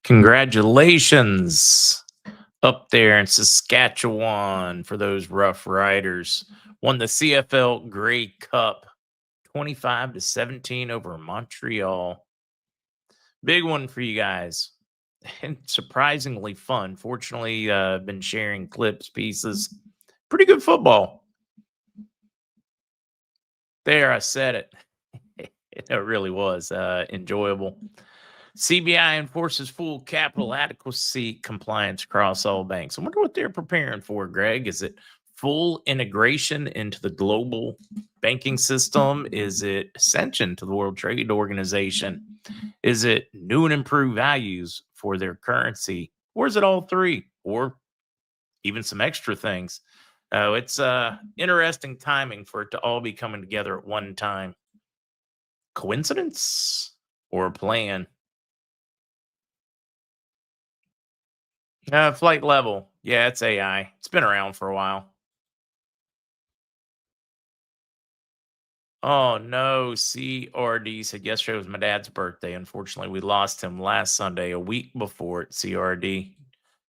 Congratulations up there in Saskatchewan for those Rough Riders. Won the CFL Grey Cup 25-17 over Montreal. Big one for you guys. And surprisingly fun. Fortunately, been sharing clips, pieces. Pretty good football. There, I said it. It really was enjoyable. CBI enforces full capital adequacy compliance across all banks. I wonder what they're preparing for, Greg. Is it full integration into the global banking system? Is it ascension to the World Trade Organization? Is it new and improved values for their currency? Or is it all three? Or even some extra things? It's interesting timing for it to all be coming together at one time. Coincidence or a plan? Flight level. Yeah, it's AI. It's been around for a while. Oh no, CRD said yesterday was my dad's birthday. Unfortunately, we lost him last Sunday, a week before it. CRD.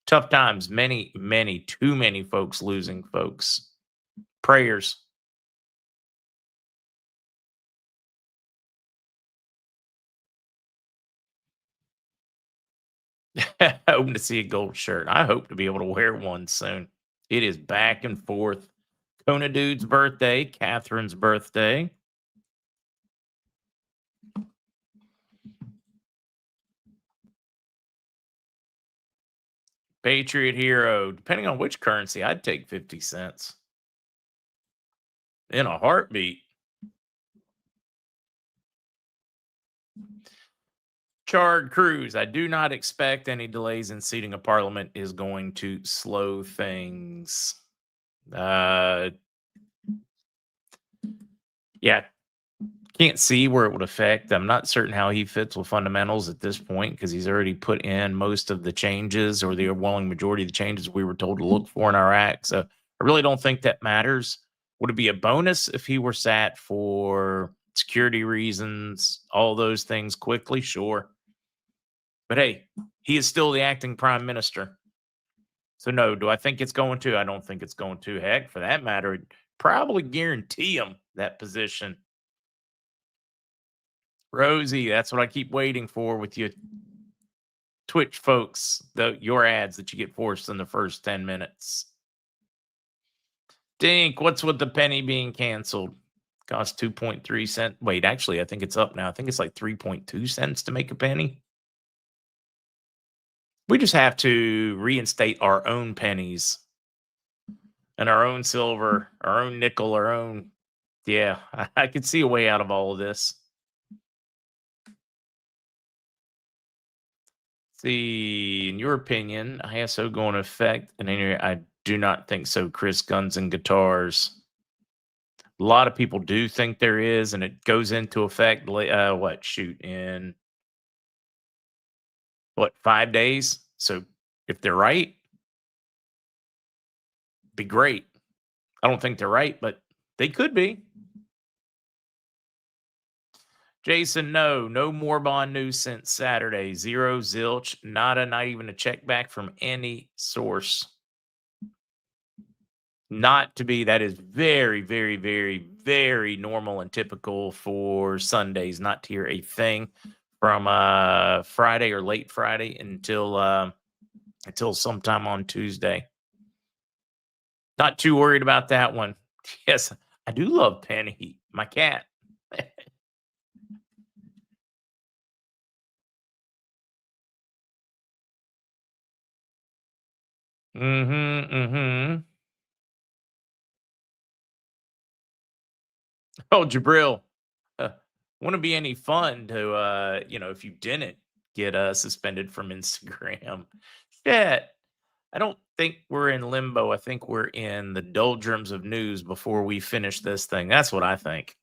Tough times. Too many folks losing folks. Prayers. Hoping to see a gold shirt. I hope to be able to wear one soon. It is back and forth. Kona Dude's birthday, Catherine's birthday. Patriot Hero. Depending on which currency, I'd take 50 cents in a heartbeat. Charred Cruz. I do not expect any delays in seating a parliament is going to slow things. Yeah, can't see where it would affect. I'm not certain how he fits with fundamentals at this point because he's already put in most of the changes or the overwhelming majority of the changes we were told to look for in our act. So I really don't think that matters. Would it be a bonus if he were sat for security reasons, all those things quickly? Sure. But hey, he is still the acting prime minister. So no, do I think it's going to? I don't think it's going to. Heck, for that matter, it'd probably guarantee him that position. Rosie, that's what I keep waiting for with you Twitch folks, your ads that you get forced in the first 10 minutes. Dink, what's with the penny being canceled? Cost 2.3 cents. Wait, actually, I think it's up now. I think it's like 3.2 cents to make a penny. We just have to reinstate our own pennies and our own silver, our own nickel, our own. Yeah, I could see a way out of all of this. See, in your opinion, ISO going to affect? And I do not think so, Chris. Guns and Guitars. A lot of people do think there is, and it goes into effect. In what 5 days? So if they're right, be great. I don't think they're right, but they could be. Jason, no more bond news since Saturday. Zero, zilch, nada, not even a check back from any source. Not to be, that is very, very, very, very normal and typical for Sundays, not to hear a thing from Friday or late Friday until sometime on Tuesday. Not too worried about that one. Yes, I do love Penny, my cat. Mm-hmm. Oh, Jabril. Wouldn't be any fun to if you didn't get suspended from Instagram. Shit. I don't think we're in limbo. I think we're in the doldrums of news before we finish this thing. That's what I think.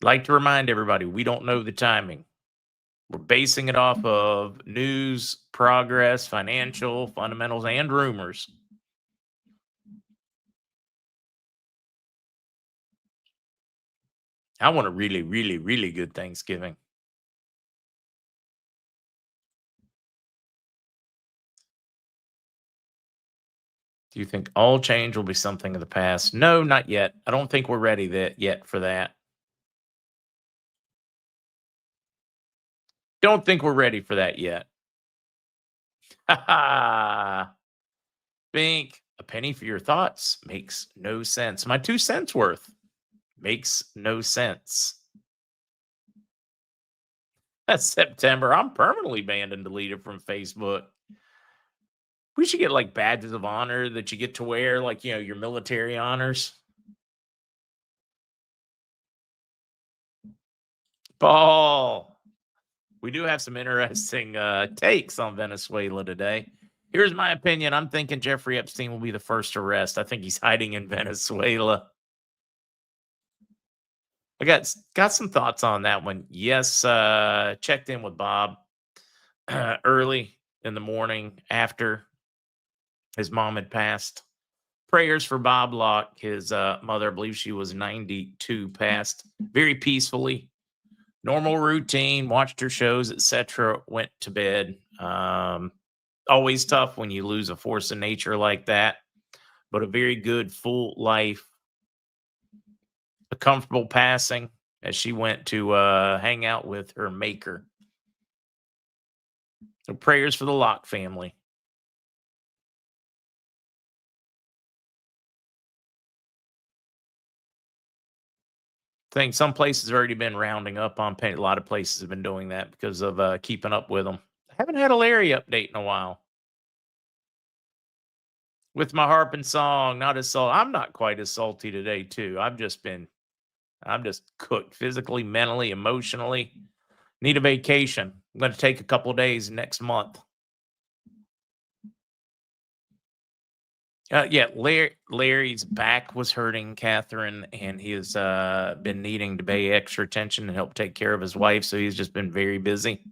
Like to remind everybody, we don't know the timing. We're basing it off of news, progress, financial, fundamentals, and rumors. I want a really, really, really good Thanksgiving. Do you think all change will be something of the past? No, not yet. I don't think we're ready that yet for that. Don't think we're ready for that yet. Ha ha. Bink. A penny for your thoughts makes no sense. My 2 cents worth makes no sense. That's September. I'm permanently banned and deleted from Facebook. We should get like badges of honor that you get to wear, like, your military honors. Paul, we do have some interesting takes on Venezuela today. Here's my opinion. I'm thinking Jeffrey Epstein will be the first arrest. I think he's hiding in Venezuela. I got some thoughts on that one. Yes, checked in with Bob early in the morning after his mom had passed. Prayers for Bob Locke, his mother. I believe she was 92, passed very peacefully. Normal routine, watched her shows, etc. Went to bed. Always tough when you lose a force of nature like that, but a very good, full life, a comfortable passing as she went to hang out with her maker. So prayers for the Locke family. I think some places have already been rounding up on pay. A lot of places have been doing that because of keeping up with them. I haven't had a Larry update in a while. With my harp and song, not as salty. I'm not quite as salty today, too. I'm just cooked physically, mentally, emotionally. Need a vacation. I'm going to take a couple of days next month. Yeah, Larry's back was hurting, Catherine, and he has been needing to pay extra attention and help take care of his wife. So he's just been very busy.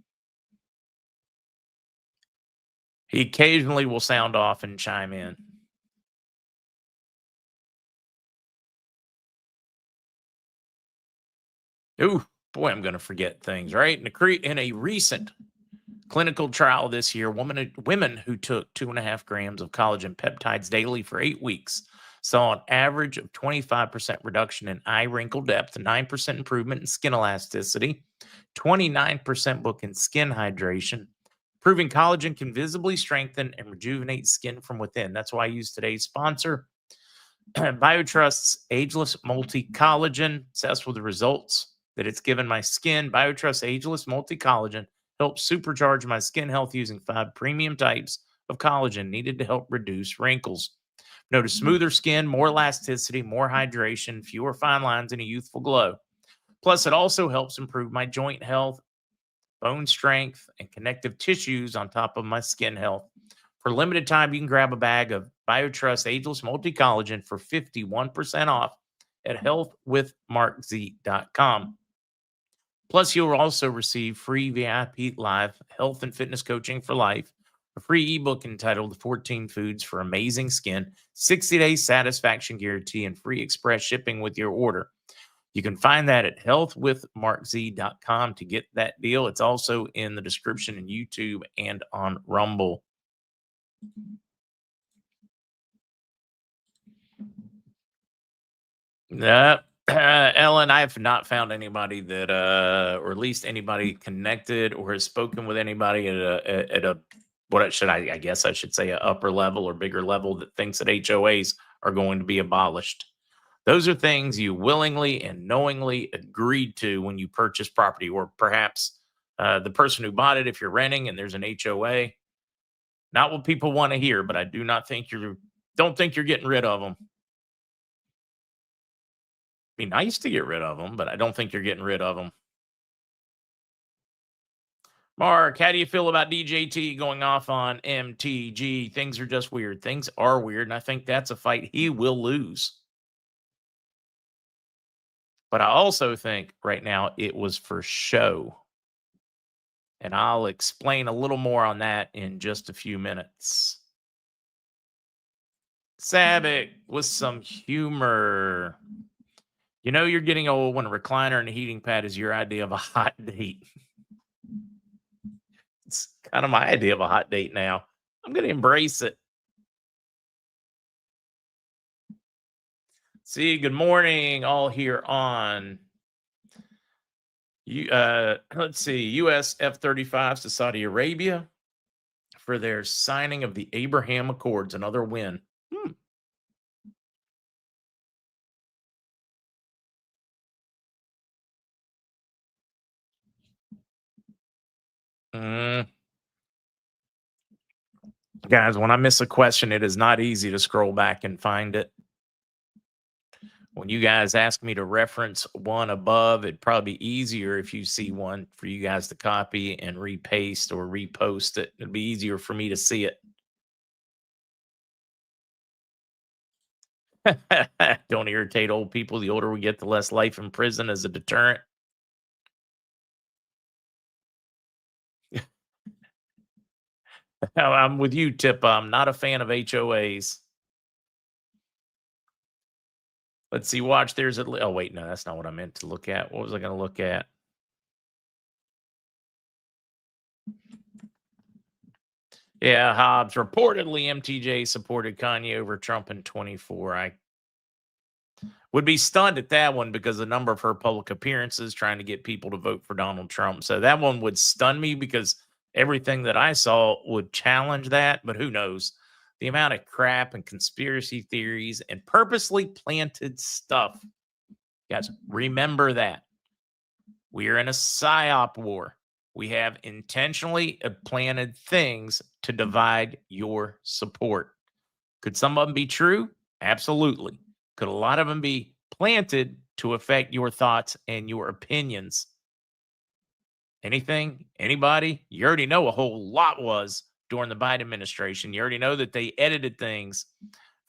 He occasionally will sound off and chime in. Ooh, boy, I'm going to forget things, right? In a recent clinical trial this year, women who took 2.5 grams of collagen peptides daily for 8 weeks saw an average of 25% reduction in eye wrinkle depth, 9% improvement in skin elasticity, 29% book in skin hydration, proving collagen can visibly strengthen and rejuvenate skin from within. That's why I use today's sponsor, BioTrust's Ageless Multi Collagen. Obsessed with the results that it's given my skin. BioTrust Ageless Multi Collagen helps supercharge my skin health using 5 premium types of collagen needed to help reduce wrinkles. Notice smoother skin, more elasticity, more hydration, fewer fine lines, and a youthful glow. Plus, it also helps improve my joint health, bone strength, and connective tissues on top of my skin health. For limited time, you can grab a bag of BioTrust Ageless Multi Collagen for 51% off at healthwithmarkz.com. Plus, you'll also receive free VIP live health and fitness coaching for life, a free ebook entitled 14 Foods for Amazing Skin, 60-day satisfaction guarantee, and free express shipping with your order. You can find that at healthwithmarkz.com to get that deal. It's also in the description in YouTube and on Rumble. Ellen, I have not found anybody that, or at least anybody connected or has spoken with anybody at a what should I guess I should say, a upper level or bigger level that thinks that HOAs are going to be abolished. Those are things you willingly and knowingly agreed to when you purchase property, or perhaps the person who bought it, if you're renting and there's an HOA, not what people want to hear, but I do not think don't think you're getting rid of them. Be nice to get rid of them, but I don't think you're getting rid of them. Mark, how do you feel about DJT going off on MTG? Things are just weird. Things are weird, and I think that's a fight he will lose. But I also think right now it was for show. And I'll explain a little more on that in just a few minutes. Sabic with some humor. You know you're getting old when a recliner and a heating pad is your idea of a hot date. It's kind of my idea of a hot date now. I'm going to embrace it. See, good morning, all here on let's see, US F-35s to Saudi Arabia for their signing of the Abraham Accords, another win. Hmm. Mm, Guys, when I miss a question, it is not easy to scroll back and find it. When you guys ask me to reference one above, it'd probably be easier if you see one for you guys to copy and repaste or repost it. It'd be easier for me to see it. Don't irritate old people. The older we get, the less life in prison as a deterrent. I'm with you, Tip. I'm not a fan of HOAs. Let's see. Watch. There's a. Oh wait, no, that's not what I meant to look at. What was I going to look at? Yeah, Hobbs reportedly MTJ supported Kanye over Trump in 24. I would be stunned at that one because the number of her public appearances trying to get people to vote for Donald Trump. So that one would stun me because everything that I saw would challenge that. But who knows? The amount of crap and conspiracy theories and purposely planted stuff. Guys, remember that. We are in a psyop war. We have intentionally planted things to divide your support. Could some of them be true? Absolutely. Could a lot of them be planted to affect your thoughts and your opinions? Anything? Anybody? You already know a whole lot was during the Biden administration. You already know that they edited things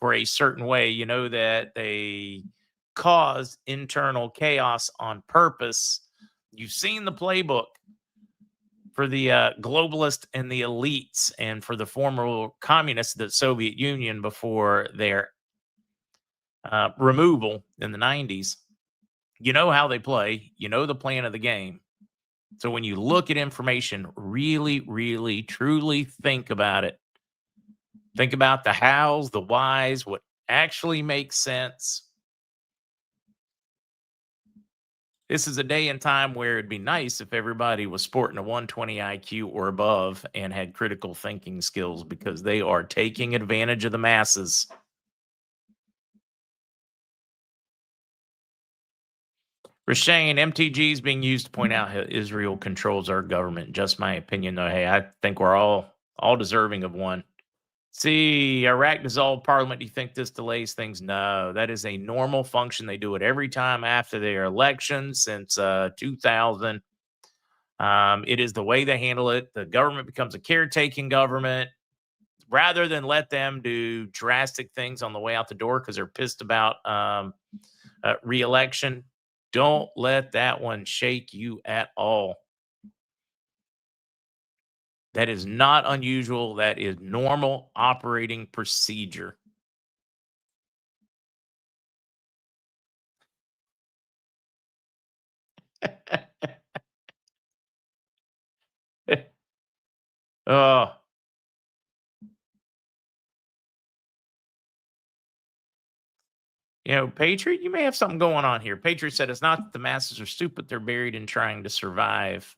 for a certain way. You know that they caused internal chaos on purpose. You've seen the playbook for the globalist and the elites and for the former communists, the Soviet Union before their removal in the 90s. You know how they play. You know the plan of the game. So when you look at information, really, really, truly think about it. Think about the hows, the whys, what actually makes sense. This is a day and time where it'd be nice if everybody was sporting a 120 IQ or above and had critical thinking skills because they are taking advantage of the masses. Rashane, MTG is being used to point out how Israel controls our government. Just my opinion, though. Hey, I think we're all deserving of one. See, Iraq dissolved parliament. Do you think this delays things? No, that is a normal function. They do it every time after their election since 2000. It is the way they handle it. The government becomes a caretaking government rather than let them do drastic things on the way out the door because they're pissed about re-election. Don't let that one shake you at all. That is not unusual. That is normal operating procedure. Oh, Patriot, you may have something going on here. Patriot said it's not that the masses are stupid, they're buried in trying to survive.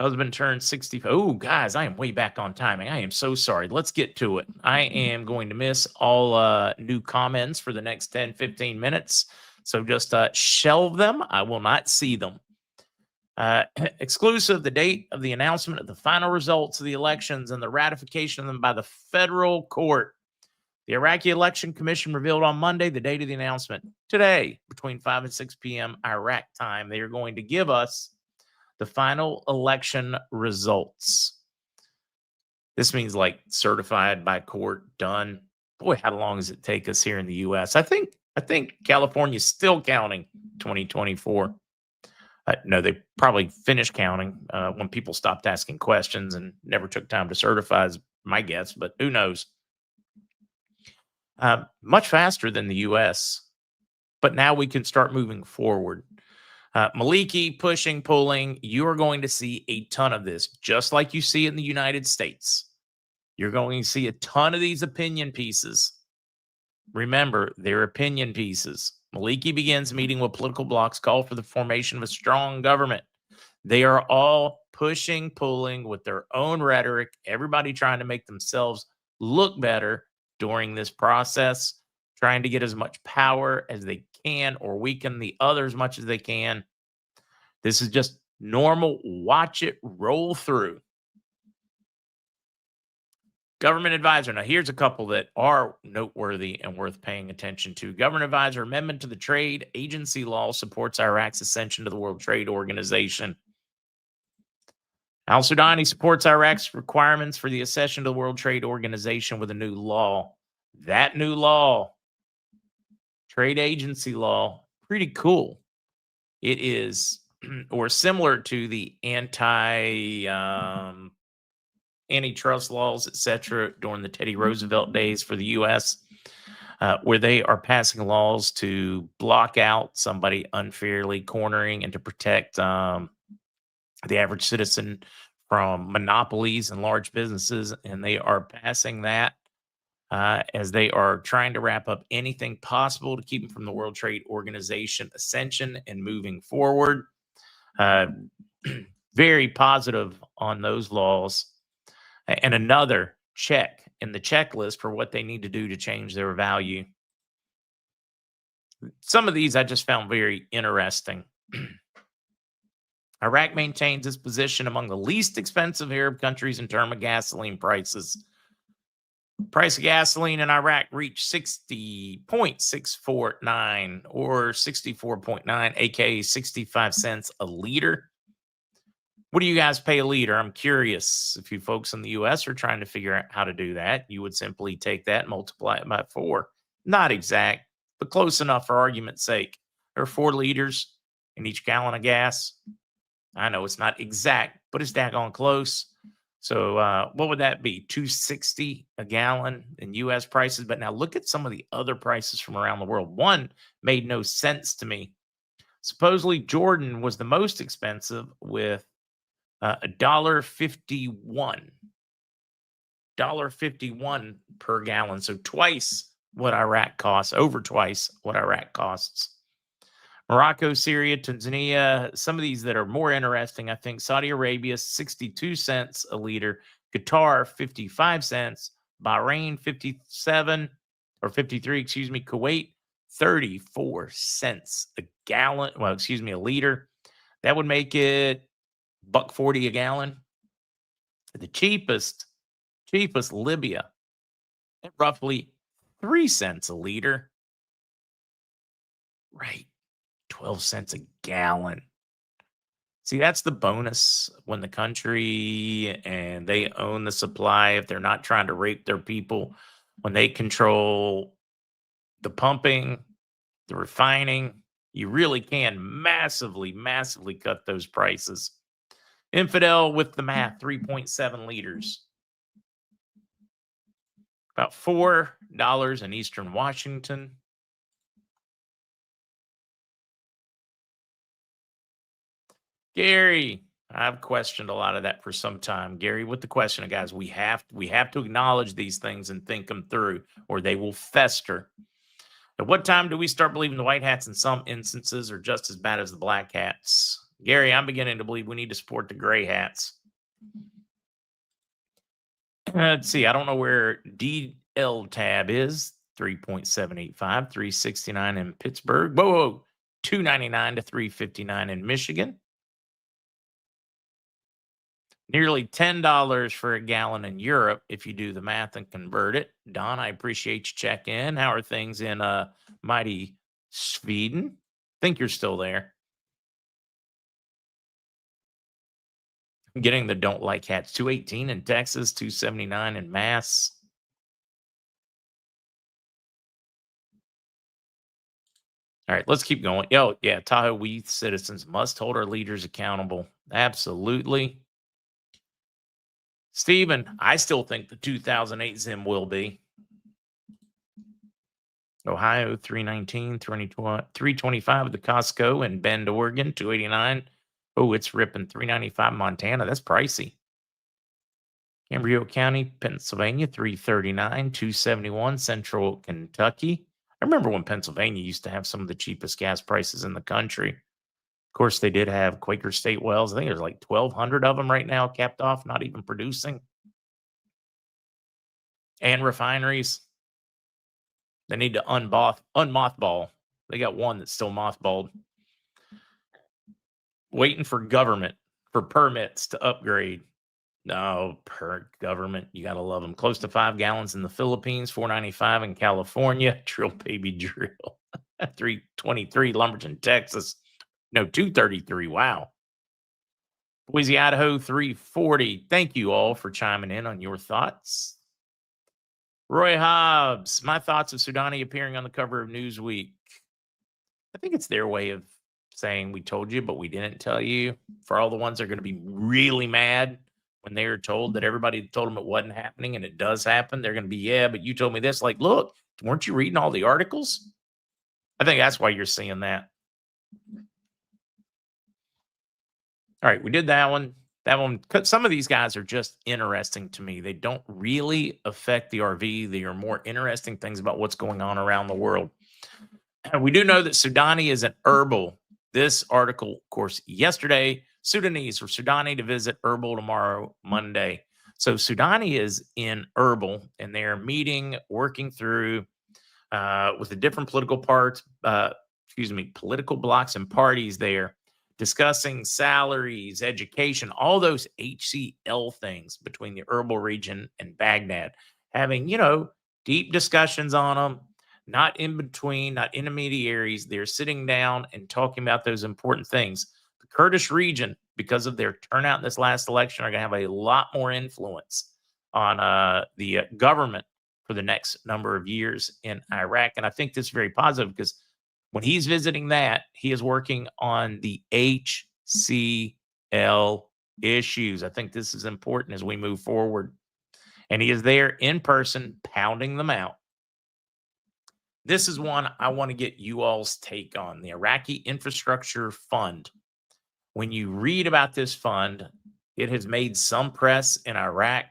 Husband turned 60. Oh, guys, I am way back on timing. I am so sorry. Let's get to it. I am going to miss all new comments for the next 10, 15 minutes. So just shelve them. I will not see them. Exclusive, the date of the announcement of the final results of the elections and the ratification of them by the federal court. The Iraqi Election Commission revealed on Monday the date of the announcement. Today, between 5 and 6 p.m. Iraq time, they are going to give us the final election results. This means like certified by court, done. Boy, how long does it take us here in the U.S.? I think California's still counting 2024. No, they probably finished counting when people stopped asking questions and never took time to certify, is my guess, but who knows? Much faster than the U.S., but now we can start moving forward. Maliki, pushing, pulling, you are going to see a ton of this, just like you see in the United States. You're going to see a ton of these opinion pieces. Remember, they're opinion pieces. Maliki begins meeting with political blocs, call for the formation of a strong government. They are all pushing, pulling with their own rhetoric, everybody trying to make themselves look better during this process, trying to get as much power as they can or weaken the other as much as they can. This is just normal. Watch it roll through. Government advisor. Now, here's a couple that are noteworthy and worth paying attention to. Government advisor amendment to the trade agency law supports Iraq's ascension to the World Trade Organization. Al-Sudani supports Iraq's requirements for the accession to the World Trade Organization with a new law. That new law, trade agency law, pretty cool. It is, or similar to the antitrust laws, etc., during the Teddy Roosevelt days for the U.S., where they are passing laws to block out somebody unfairly cornering and to protect the average citizen from monopolies and large businesses. And they are passing that as they are trying to wrap up anything possible to keep them from the World Trade Organization ascension and moving forward. Very positive on those laws. And another check in the checklist for what they need to do to change their value. Some of these I just found very interesting. Iraq maintains its position among the least expensive Arab countries in terms of gasoline prices. Price of gasoline in Iraq reached 60.649 or 64.9, aka 65 cents a liter. What do you guys pay a liter? I'm curious. If you folks in the U.S. are trying to figure out how to do that, you would simply take that and multiply it by 4. Not exact, but close enough for argument's sake. There are 4 liters in each gallon of gas. I know it's not exact, but it's daggone close. So what would that be? $2.60 a gallon in U.S. prices. But now look at some of the other prices from around the world. One made no sense to me. Supposedly Jordan was the most expensive with $1.51. $1.51 per gallon. So twice what Iraq costs, over twice what Iraq costs. Morocco, Syria, Tanzania, some of these that are more interesting, I think. Saudi Arabia, 62 cents a liter. Qatar, 55 cents. Bahrain, 57 or 53, excuse me. Kuwait, 34 cents a gallon. Well, excuse me, a liter. That would make it $1.40 a gallon. The cheapest, Libya, at roughly 3 cents a liter. Right. 12 cents a gallon. See, that's the bonus when the country and they own the supply, if they're not trying to rape their people, when they control the pumping, the refining, you really can massively cut those prices. Infidel with the math, 3.7 liters. About $4 in Eastern Washington. Gary, I've questioned a lot of that for some time. Gary, with the question, guys, we have to acknowledge these things and think them through, or they will fester. At what time do we start believing the white hats in some instances are just as bad as the black hats? Gary, I'm beginning to believe we need to support the gray hats. Let's see. I don't know where DL tab is. 3.785, 369 in Pittsburgh. Whoa, 299 to 359 in Michigan. Nearly $10 for a gallon in Europe if you do the math and convert it. Don, I appreciate you checking in. How are things in mighty Sweden? Think you're still there. I'm getting the don't like hats. 218 in Texas, 279 in Mass. All right, let's keep going. Oh, yeah, Tahoe, we citizens must hold our leaders accountable. Absolutely. Stephen, I still think the 2008 Zim will be. Ohio, 319, 325 at the Costco in Bend, Oregon, 289. Oh, it's ripping 395 Montana. That's pricey. Cambria County, Pennsylvania, 339, 271, Central Kentucky. I remember when Pennsylvania used to have some of the cheapest gas prices in the country. Of course, they did have Quaker State wells. I think there's like 1,200 of them right now capped off, not even producing. And refineries. They need to unmothball. They got one that's still mothballed, waiting for government for permits to upgrade. No, per government, you gotta love them. Close to 5 gallons in the Philippines, 495 in California. Drill baby drill. 323 Lumberton, Texas. No, 233. Wow. Boise, Idaho, 340. Thank you all for chiming in on your thoughts. Roy Hobbs, my thoughts of Sudani appearing on the cover of Newsweek. I think it's their way of saying we told you, but we didn't tell you. For all the ones that are going to be really mad when they are told that everybody told them it wasn't happening and it does happen, they're going to be, yeah, but you told me this. Like, look, weren't you reading all the articles? I think that's why you're seeing that. All right, we did that one. That one, some of these guys are just interesting to me. They don't really affect the RV. They are more interesting things about what's going on around the world. We do know that Sudani is an Erbil. This article, of course, yesterday, Sudanese or Sudani to visit Erbil tomorrow, Monday. So Sudani is in Erbil, and they're meeting, working through with the different political political blocks and parties there, discussing salaries, education, all those HCL things between the Erbil region and Baghdad, having, deep discussions on them, not in between, not intermediaries. They're sitting down and talking about those important things. The Kurdish region, because of their turnout in this last election, are going to have a lot more influence on the government for the next number of years in Iraq. And I think this is very positive because when he's visiting that, he is working on the HCL issues. I think this is important as we move forward. And he is there in person, pounding them out. This is one I want to get you all's take on, the Iraqi Infrastructure Fund. When you read about this fund, it has made some press in Iraq.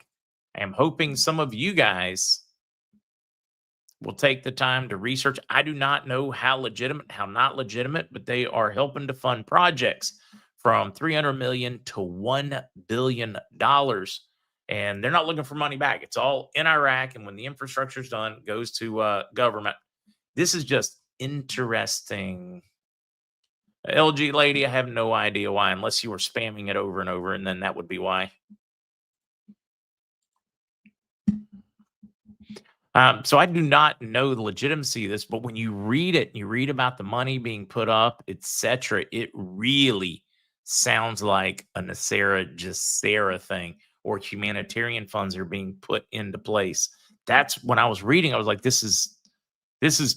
I am hoping some of you guys will take the time to research. I do not know how legitimate, how not legitimate, but they are helping to fund projects from $300 million to $1 billion. And they're not looking for money back. It's all in Iraq. And when the infrastructure is done, it goes to government. This is just interesting. LG lady, I have no idea why, unless you were spamming it over and over, and then that would be why. So I do not know the legitimacy of this, but when you read it, you read about the money being put up, etc., it really sounds like a Nasera Jacera thing, or humanitarian funds are being put into place. That's when I was reading, I was like, this is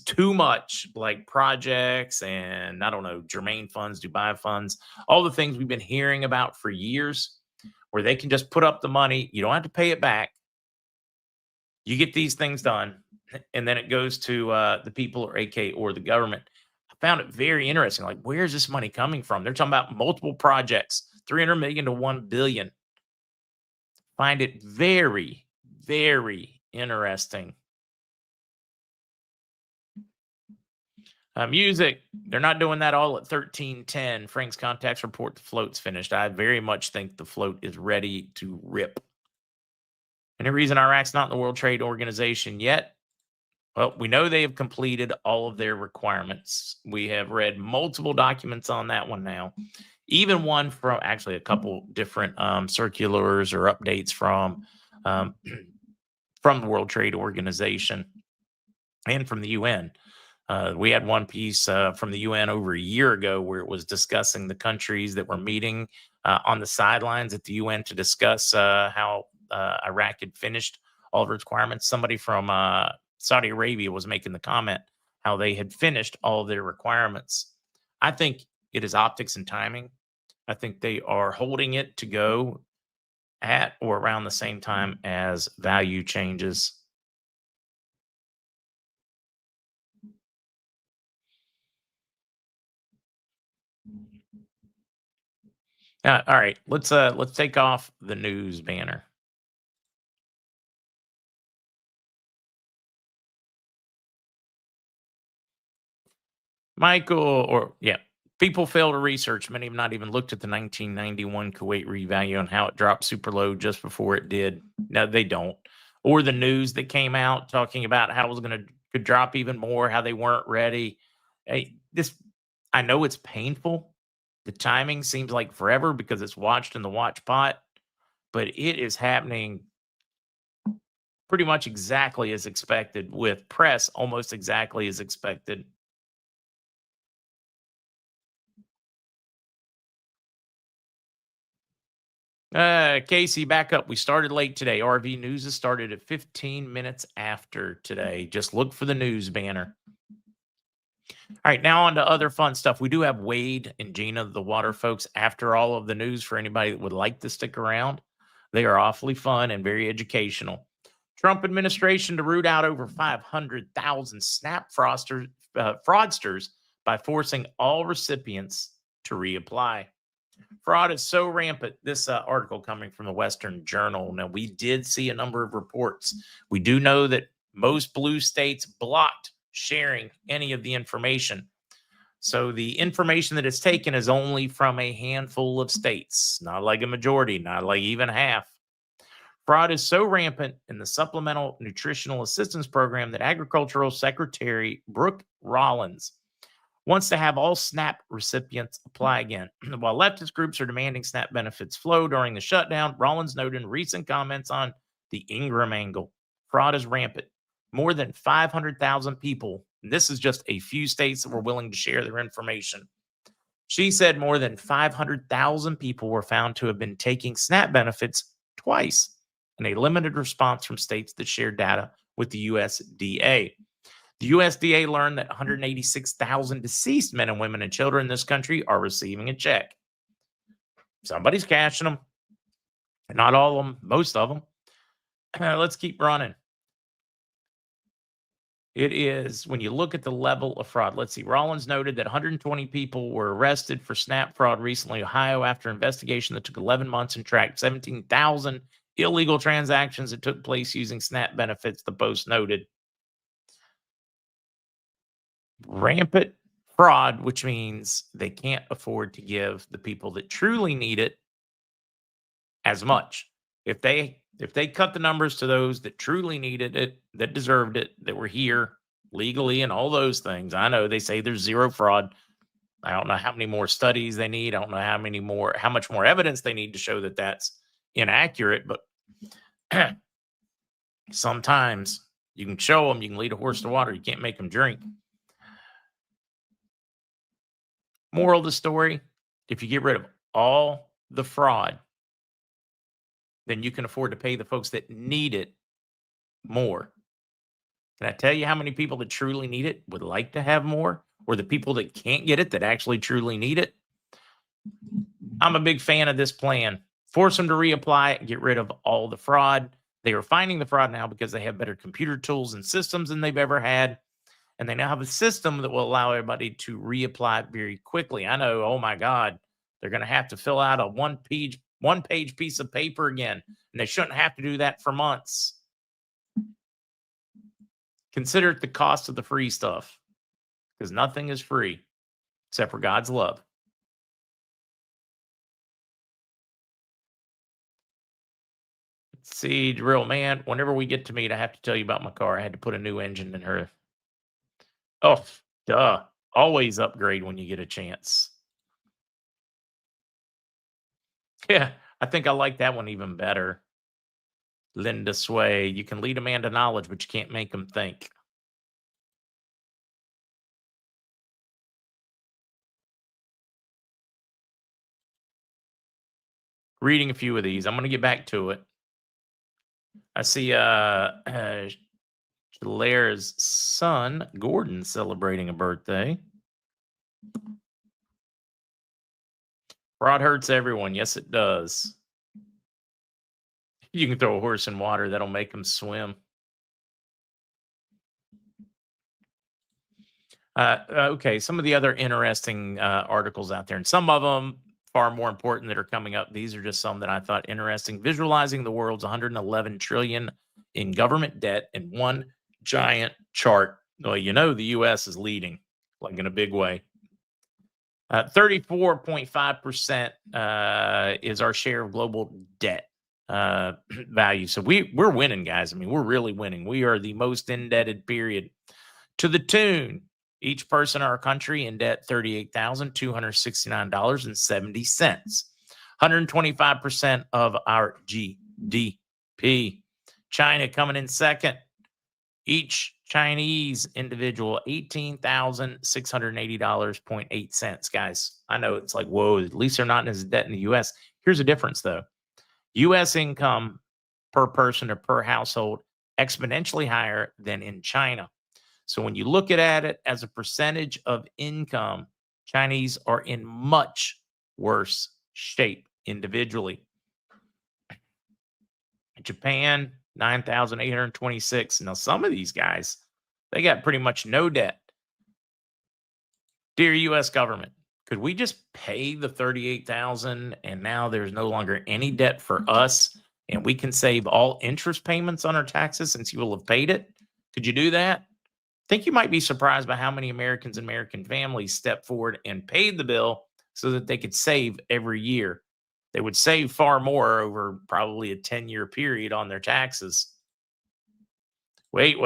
too much like projects and I don't know, Germain funds, Dubai funds, all the things we've been hearing about for years, where they can just put up the money. You don't have to pay it back. You get these things done, and then it goes to the people or AK or the government. I found it very interesting. Like, where's this money coming from? They're talking about multiple projects, 300 million to 1 billion. Find it very, very interesting. Music, they're not doing that all at 1310. Frank's contacts report the float's finished. I very much think the float is ready to rip. Any reason Iraq's not in the World Trade Organization yet? Well, we know they have completed all of their requirements. We have read multiple documents on that one now. Even one from actually a couple different circulars or updates from the World Trade Organization and from the UN. We had one piece from the UN over a year ago where it was discussing the countries that were meeting on the sidelines at the UN to discuss how Iraq had finished all of its requirements. Somebody from Saudi Arabia was making the comment how they had finished all of their requirements. I think it is optics and timing. I think they are holding it to go at or around the same time as value changes. All right, let's take off the news banner. People fail to research. Many have not even looked at the 1991 Kuwait revalue and how it dropped super low just before it did. No, they don't. Or the news that came out talking about how it was going to could drop even more, how they weren't ready. This, I know it's painful. The timing seems like forever because it's watched in the watch pot, but it is happening pretty much exactly as expected, with press almost exactly as expected. Casey, back up. We started late today. RV News has started at 15 minutes after today. Just look for the news banner. All right, now on to other fun stuff. We do have Wade and Gina, the water folks, after all of the news for anybody that would like to stick around. They are awfully fun and very educational. Trump administration to root out over 500,000 SNAP fraudsters by forcing all recipients to reapply. Fraud is so rampant. This article coming from the Western Journal. Now, we did see a number of reports. We do know that most blue states blocked sharing any of the information. So the information that is taken is only from a handful of states, not like a majority, not like even half. Fraud is so rampant in the Supplemental Nutritional Assistance Program that Agricultural Secretary Brooke Rollins wants to have all SNAP recipients apply again. While leftist groups are demanding SNAP benefits flow during the shutdown, Rollins noted in recent comments on the Ingram angle, fraud is rampant. More than 500,000 people, and this is just a few states that were willing to share their information. She said more than 500,000 people were found to have been taking SNAP benefits twice, in a limited response from states that shared data with the USDA. The USDA learned that 186,000 deceased men and women and children in this country are receiving a check. Somebody's cashing them. Not all of them, most of them. Let's keep running. It is, when you look at the level of fraud, let's see. Rollins noted that 120 people were arrested for SNAP fraud recently in Ohio after an investigation that took 11 months and tracked 17,000 illegal transactions that took place using SNAP benefits, the Post noted. Rampant fraud, which means they can't afford to give the people that truly need it as much. If they cut the numbers to those that truly needed it, that deserved it, that were here legally and all those things, I know they say there's zero fraud. I don't know how many more studies they need. I don't know how much more evidence they need to show that that's inaccurate, but sometimes you can show them, you can lead a horse to water, you can't make them drink. Moral of the story, if you get rid of all the fraud, then you can afford to pay the folks that need it more. Can I tell you how many people that truly need it would like to have more? Or the people that can't get it that actually truly need it? I'm a big fan of this plan. Force them to reapply and get rid of all the fraud. They are finding the fraud now because they have better computer tools and systems than they've ever had. And they now have a system that will allow everybody to reapply very quickly. I know, oh my God, they're going to have to fill out a one-page piece of paper again. And they shouldn't have to do that for months. Consider it the cost of the free stuff, because nothing is free except for God's love. Let's see, Drill Man, whenever we get to meet, I have to tell you about my car. I had to put a new engine in her. Oh, duh. Always upgrade when you get a chance. Yeah, I think I like that one even better. Linda Sway, you can lead a man to knowledge, but you can't make him think. Reading a few of these. I'm going to get back to it. I see Laird's son, Gordon, celebrating a birthday. Fraud hurts everyone. Yes, it does. You can throw a horse in water. That'll make him swim. Okay, some of the other interesting articles out there, and some of them far more important that are coming up. These are just some that I thought interesting. Visualizing the world's 111 trillion in government debt in one giant chart. Well, you know the U.S. is leading. like in a big way. 34.5% is our share of global debt value. So we're winning, guys. I mean, we're really winning. We are the most indebted, period. To the tune, each person in our country in debt $38,269.70. 125% of our GDP. China coming in second. Each Chinese individual, $18,680.08. Guys, I know it's like, whoa, at least they're not in as debt in the U.S. Here's the difference, though. U.S. income per person or per household exponentially higher than in China. So when you look at it as a percentage of income, Chinese are in much worse shape individually. Japan, 9,826. Now, some of these guys, they got pretty much no debt. Dear U.S. government, could we just pay the 38,000 and now there's no longer any debt for us and we can save all interest payments on our taxes since you will have paid it? Could you do that? I think you might be surprised by how many Americans and American families stepped forward and paid the bill so that they could save every year. They would save far more over probably a 10-year period on their taxes. Wait.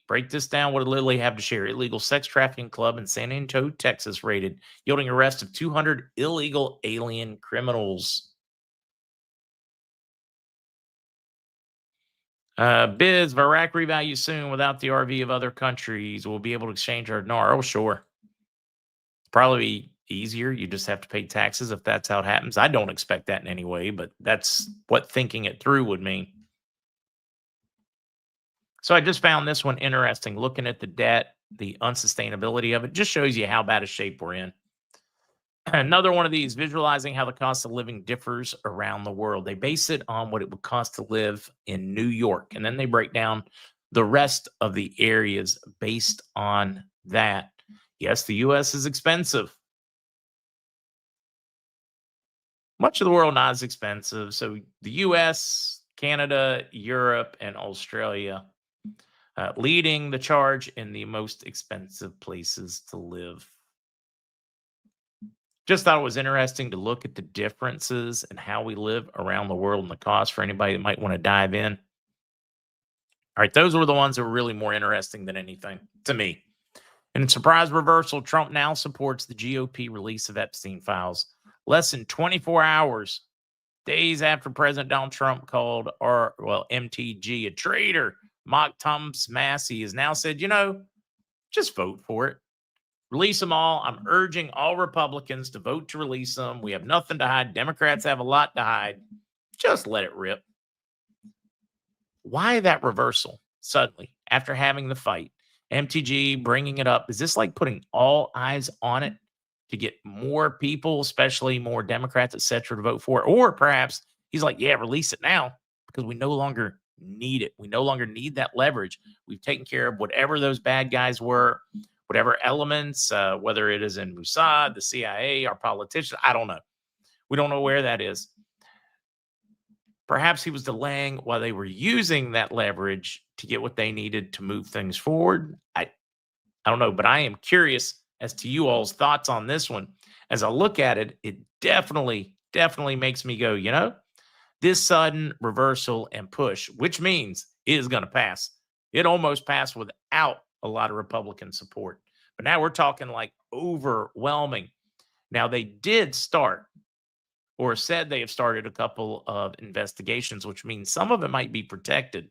Break this down. What did Lily have to share? Illegal sex trafficking club in San Antonio, Texas raided, yielding arrest of 200 illegal alien criminals. Biz, Iraq revalue soon without the RV of other countries. We'll be able to exchange our NAR. Oh, sure. Probably easier. You just have to pay taxes if that's how it happens. I don't expect that in any way, but that's what thinking it through would mean. So I just found this one interesting. Looking at the debt, the unsustainability of it just shows you how bad a shape we're in. Another one of these, visualizing how the cost of living differs around the world. They base it on what it would cost to live in New York, and then they break down the rest of the areas based on that. Yes, the U.S. is expensive. Much of the world not as expensive. So the U.S., Canada, Europe, and Australia leading the charge in the most expensive places to live. Just thought it was interesting to look at the differences and how we live around the world and the cost for anybody that might want to dive in. All right, those were the ones that were really more interesting than anything to me. In surprise reversal, Trump now supports the GOP release of Epstein files. Less than 24 hours, days after President Donald Trump called MTG a traitor, Mock Thomas Massey has now said, just vote for it. Release them all. I'm urging all Republicans to vote to release them. We have nothing to hide. Democrats have a lot to hide. Just let it rip. Why that reversal suddenly after having the fight? MTG bringing it up. Is this like putting all eyes on it to get more people, especially more Democrats, et cetera, to vote for it? Or perhaps he's like, yeah, release it now because we no longer need it. We no longer need that leverage. We've taken care of whatever those bad guys were, whatever elements, whether it is in Mossad, the CIA, our politicians, I don't know. We don't know where that is. Perhaps he was delaying while they were using that leverage to get what they needed to move things forward. I don't know, but I am curious as to you all's thoughts on this one. As I look at it, it definitely makes me go, this sudden reversal and push, which means it is going to pass. It almost passed without a lot of Republican support. But now we're talking like overwhelming. Now they did start or said they have started a couple of investigations, which means some of it might be protected.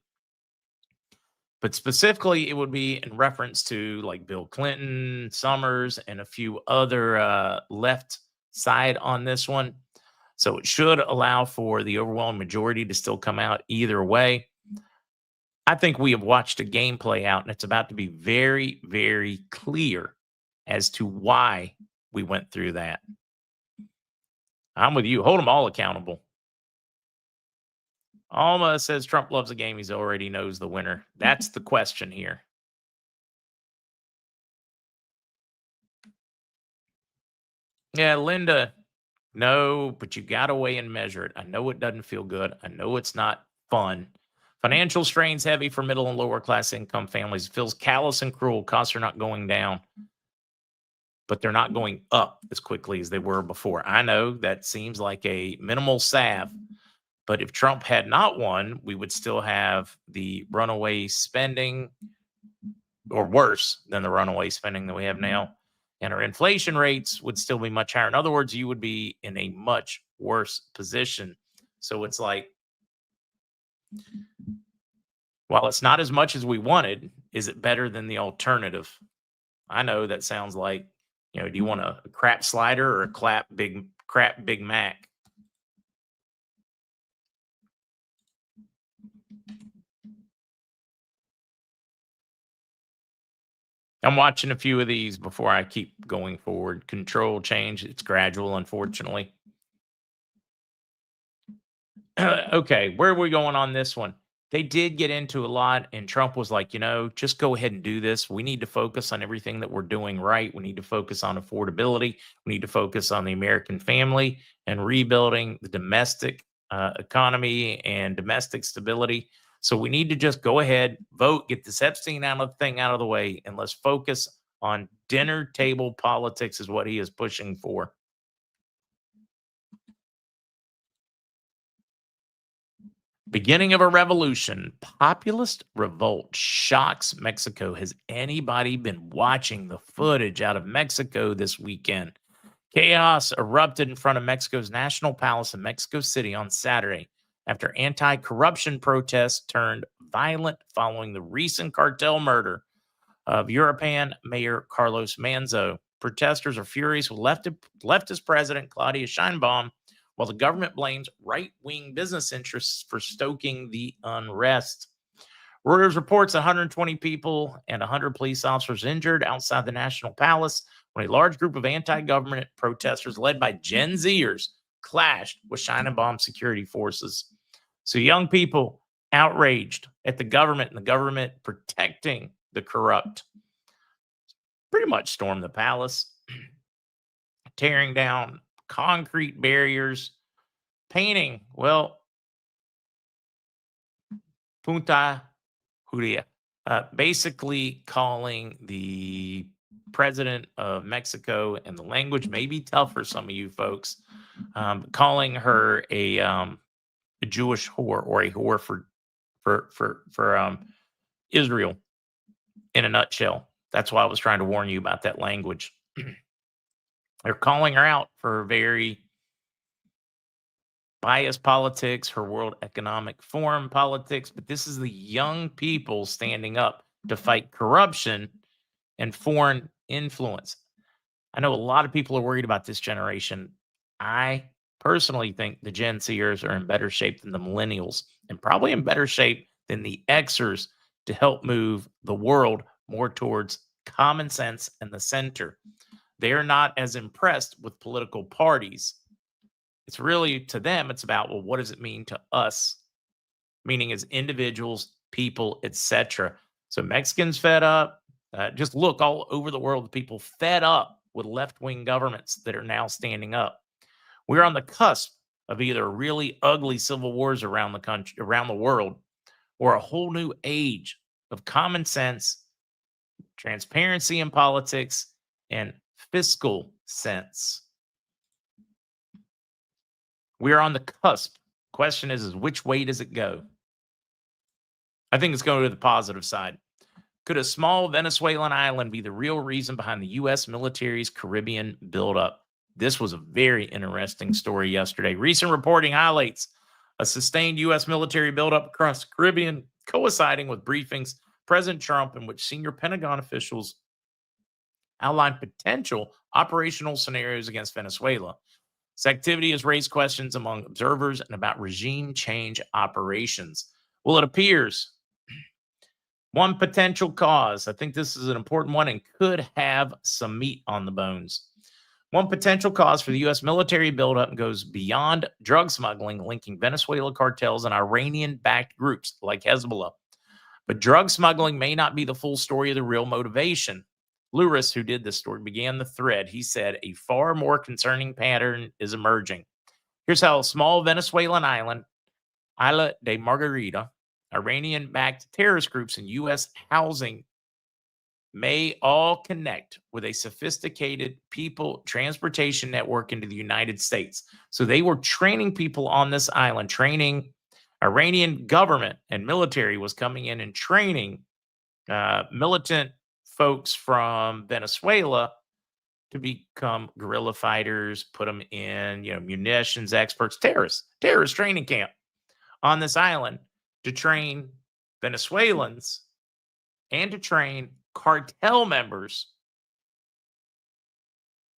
But specifically, it would be in reference to like Bill Clinton, Summers, and a few other left side on this one. So it should allow for the overwhelming majority to still come out either way. I think we have watched a game play out, and it's about to be very, very clear as to why we went through that. I'm with you. Hold them all accountable. Alma says Trump loves the game. He already knows the winner. That's the question here. Yeah, Linda. No, but you got to weigh and measure it. I know it doesn't feel good. I know it's not fun. Financial strains heavy for middle and lower class income families. It feels callous and cruel. Costs are not going down. but they're not going up as quickly as they were before. I know that seems like a minimal salve, but if Trump had not won, we would still have the runaway spending, or worse than the runaway spending that we have now. And our inflation rates would still be much higher. In other words, you would be in a much worse position. So it's like, while it's not as much as we wanted, is it better than the alternative? I know that sounds like, do you want a crap slider or a crap Big Mac? I'm watching a few of these before I keep going forward. Control change. It's gradual, unfortunately. Okay, where are we going on this one? They did get into a lot, and Trump was like, just go ahead and do this. We need to focus on everything that we're doing right. We need to focus on affordability. We need to focus on the American family and rebuilding the domestic economy and domestic stability. So we need to just go ahead, vote, get this Epstein thing out of the way, and let's focus on dinner table politics, is what he is pushing for. Beginning of a revolution. Populist revolt shocks Mexico. Has anybody been watching the footage out of Mexico this weekend? Chaos erupted in front of Mexico's National Palace in Mexico City on Saturday after anti-corruption protests turned violent following the recent cartel murder of European Mayor Carlos Manzo. Protesters are furious with leftist President Claudia Sheinbaum, while the government blames right-wing business interests for stoking the unrest. Reuters reports 120 people and 100 police officers injured outside the National Palace when a large group of anti-government protesters led by Gen Zers clashed with Sheinbaum security forces. So young people outraged at the government and the government protecting the corrupt pretty much stormed the palace, tearing down concrete barriers, painting, Punta Julia, basically calling the president of Mexico, and the language may be tough for some of you folks, calling her a Jewish whore, or a whore for Israel, in a nutshell. That's why I was trying to warn you about that language. They're calling her out for very biased politics, her World Economic Forum politics, but this is the young people standing up to fight corruption and foreign influence. I know a lot of people are worried about this generation. I personally think the Gen Zers are in better shape than the millennials, and probably in better shape than the Xers, to help move the world more towards common sense and the center. They're not as impressed with political parties. It's really, to them, it's about, well, what does it mean to us? Meaning as individuals, people, etc. So Mexicans fed up. Just look all over the world, people fed up with left-wing governments that are now standing up. We're on the cusp of either really ugly civil wars around the country, around the world, or a whole new age of common sense, transparency in politics, and fiscal sense. We are on the cusp. Question is which way does it go? I think it's going to the positive side. Could a small Venezuelan island be the real reason behind the U.S. military's Caribbean buildup? This was a very interesting story yesterday. Recent reporting highlights a sustained U.S. military buildup across the Caribbean, coinciding with briefings President Trump, in which senior Pentagon officials outlined potential operational scenarios against Venezuela. This activity has raised questions among observers and about regime change operations. Well, it appears one potential cause, I think this is an important one and could have some meat on the bones. One potential cause for the U.S. military buildup goes beyond drug smuggling, linking Venezuela cartels and Iranian-backed groups like Hezbollah. But drug smuggling may not be the full story of the real motivation. Lewis, who did this story, began the thread. He said a far more concerning pattern is emerging. Here's how a small Venezuelan island, Isla de Margarita, Iranian-backed terrorist groups and U.S. housing may all connect with a sophisticated people transportation network into the United States. So they were training people on this island, training Iranian government and military was coming in and training militant folks from Venezuela to become guerrilla fighters, put them in, munitions experts, terrorist training camp on this island to train Venezuelans and to train cartel members,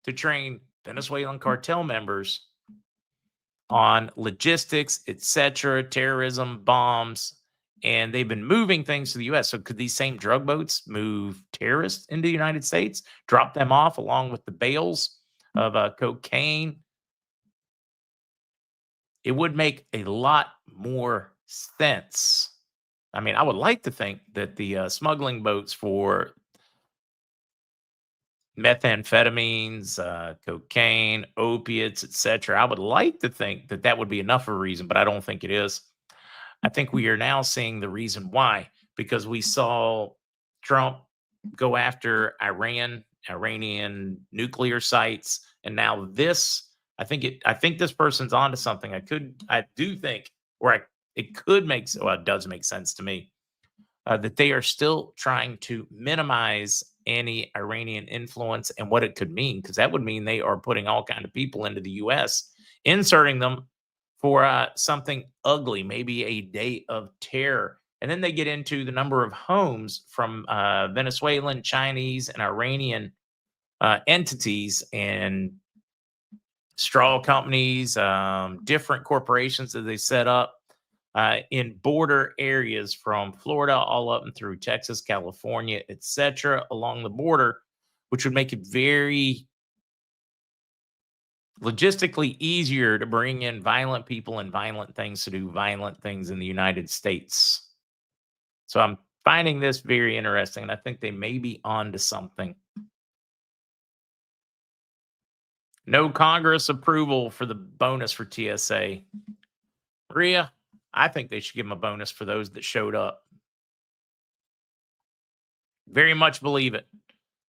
Venezuelan cartel members on logistics, etc., terrorism, bombs, and they've been moving things to the U.S. So could these same drug boats move terrorists into the United States, drop them off along with the bales of cocaine? It would make a lot more sense. I mean, I would like to think that the smuggling boats for methamphetamines, cocaine, opiates, etc. I would like to think that that would be enough of a reason, but I don't think it is. I think we are now seeing the reason why, because we saw Trump go after Iranian nuclear sites, and now this. I think this person's onto something. I do think, it could make, well, it does make sense to me that they are still trying to minimize any Iranian influence and what it could mean, because that would mean they are putting all kind of people into the U.S., inserting them for something ugly, maybe a day of terror. And then they get into the number of homes from Venezuelan, Chinese, and Iranian entities and straw companies, different corporations that they set up in border areas from Florida all up and through Texas, California, etc., along the border, which would make it very logistically easier to bring in violent people and violent things to do violent things in the United States. So I'm finding this very interesting, and I think they may be onto something. No Congress approval for the bonus for TSA. Maria, I think they should give them a bonus for those that showed up. Very much believe it.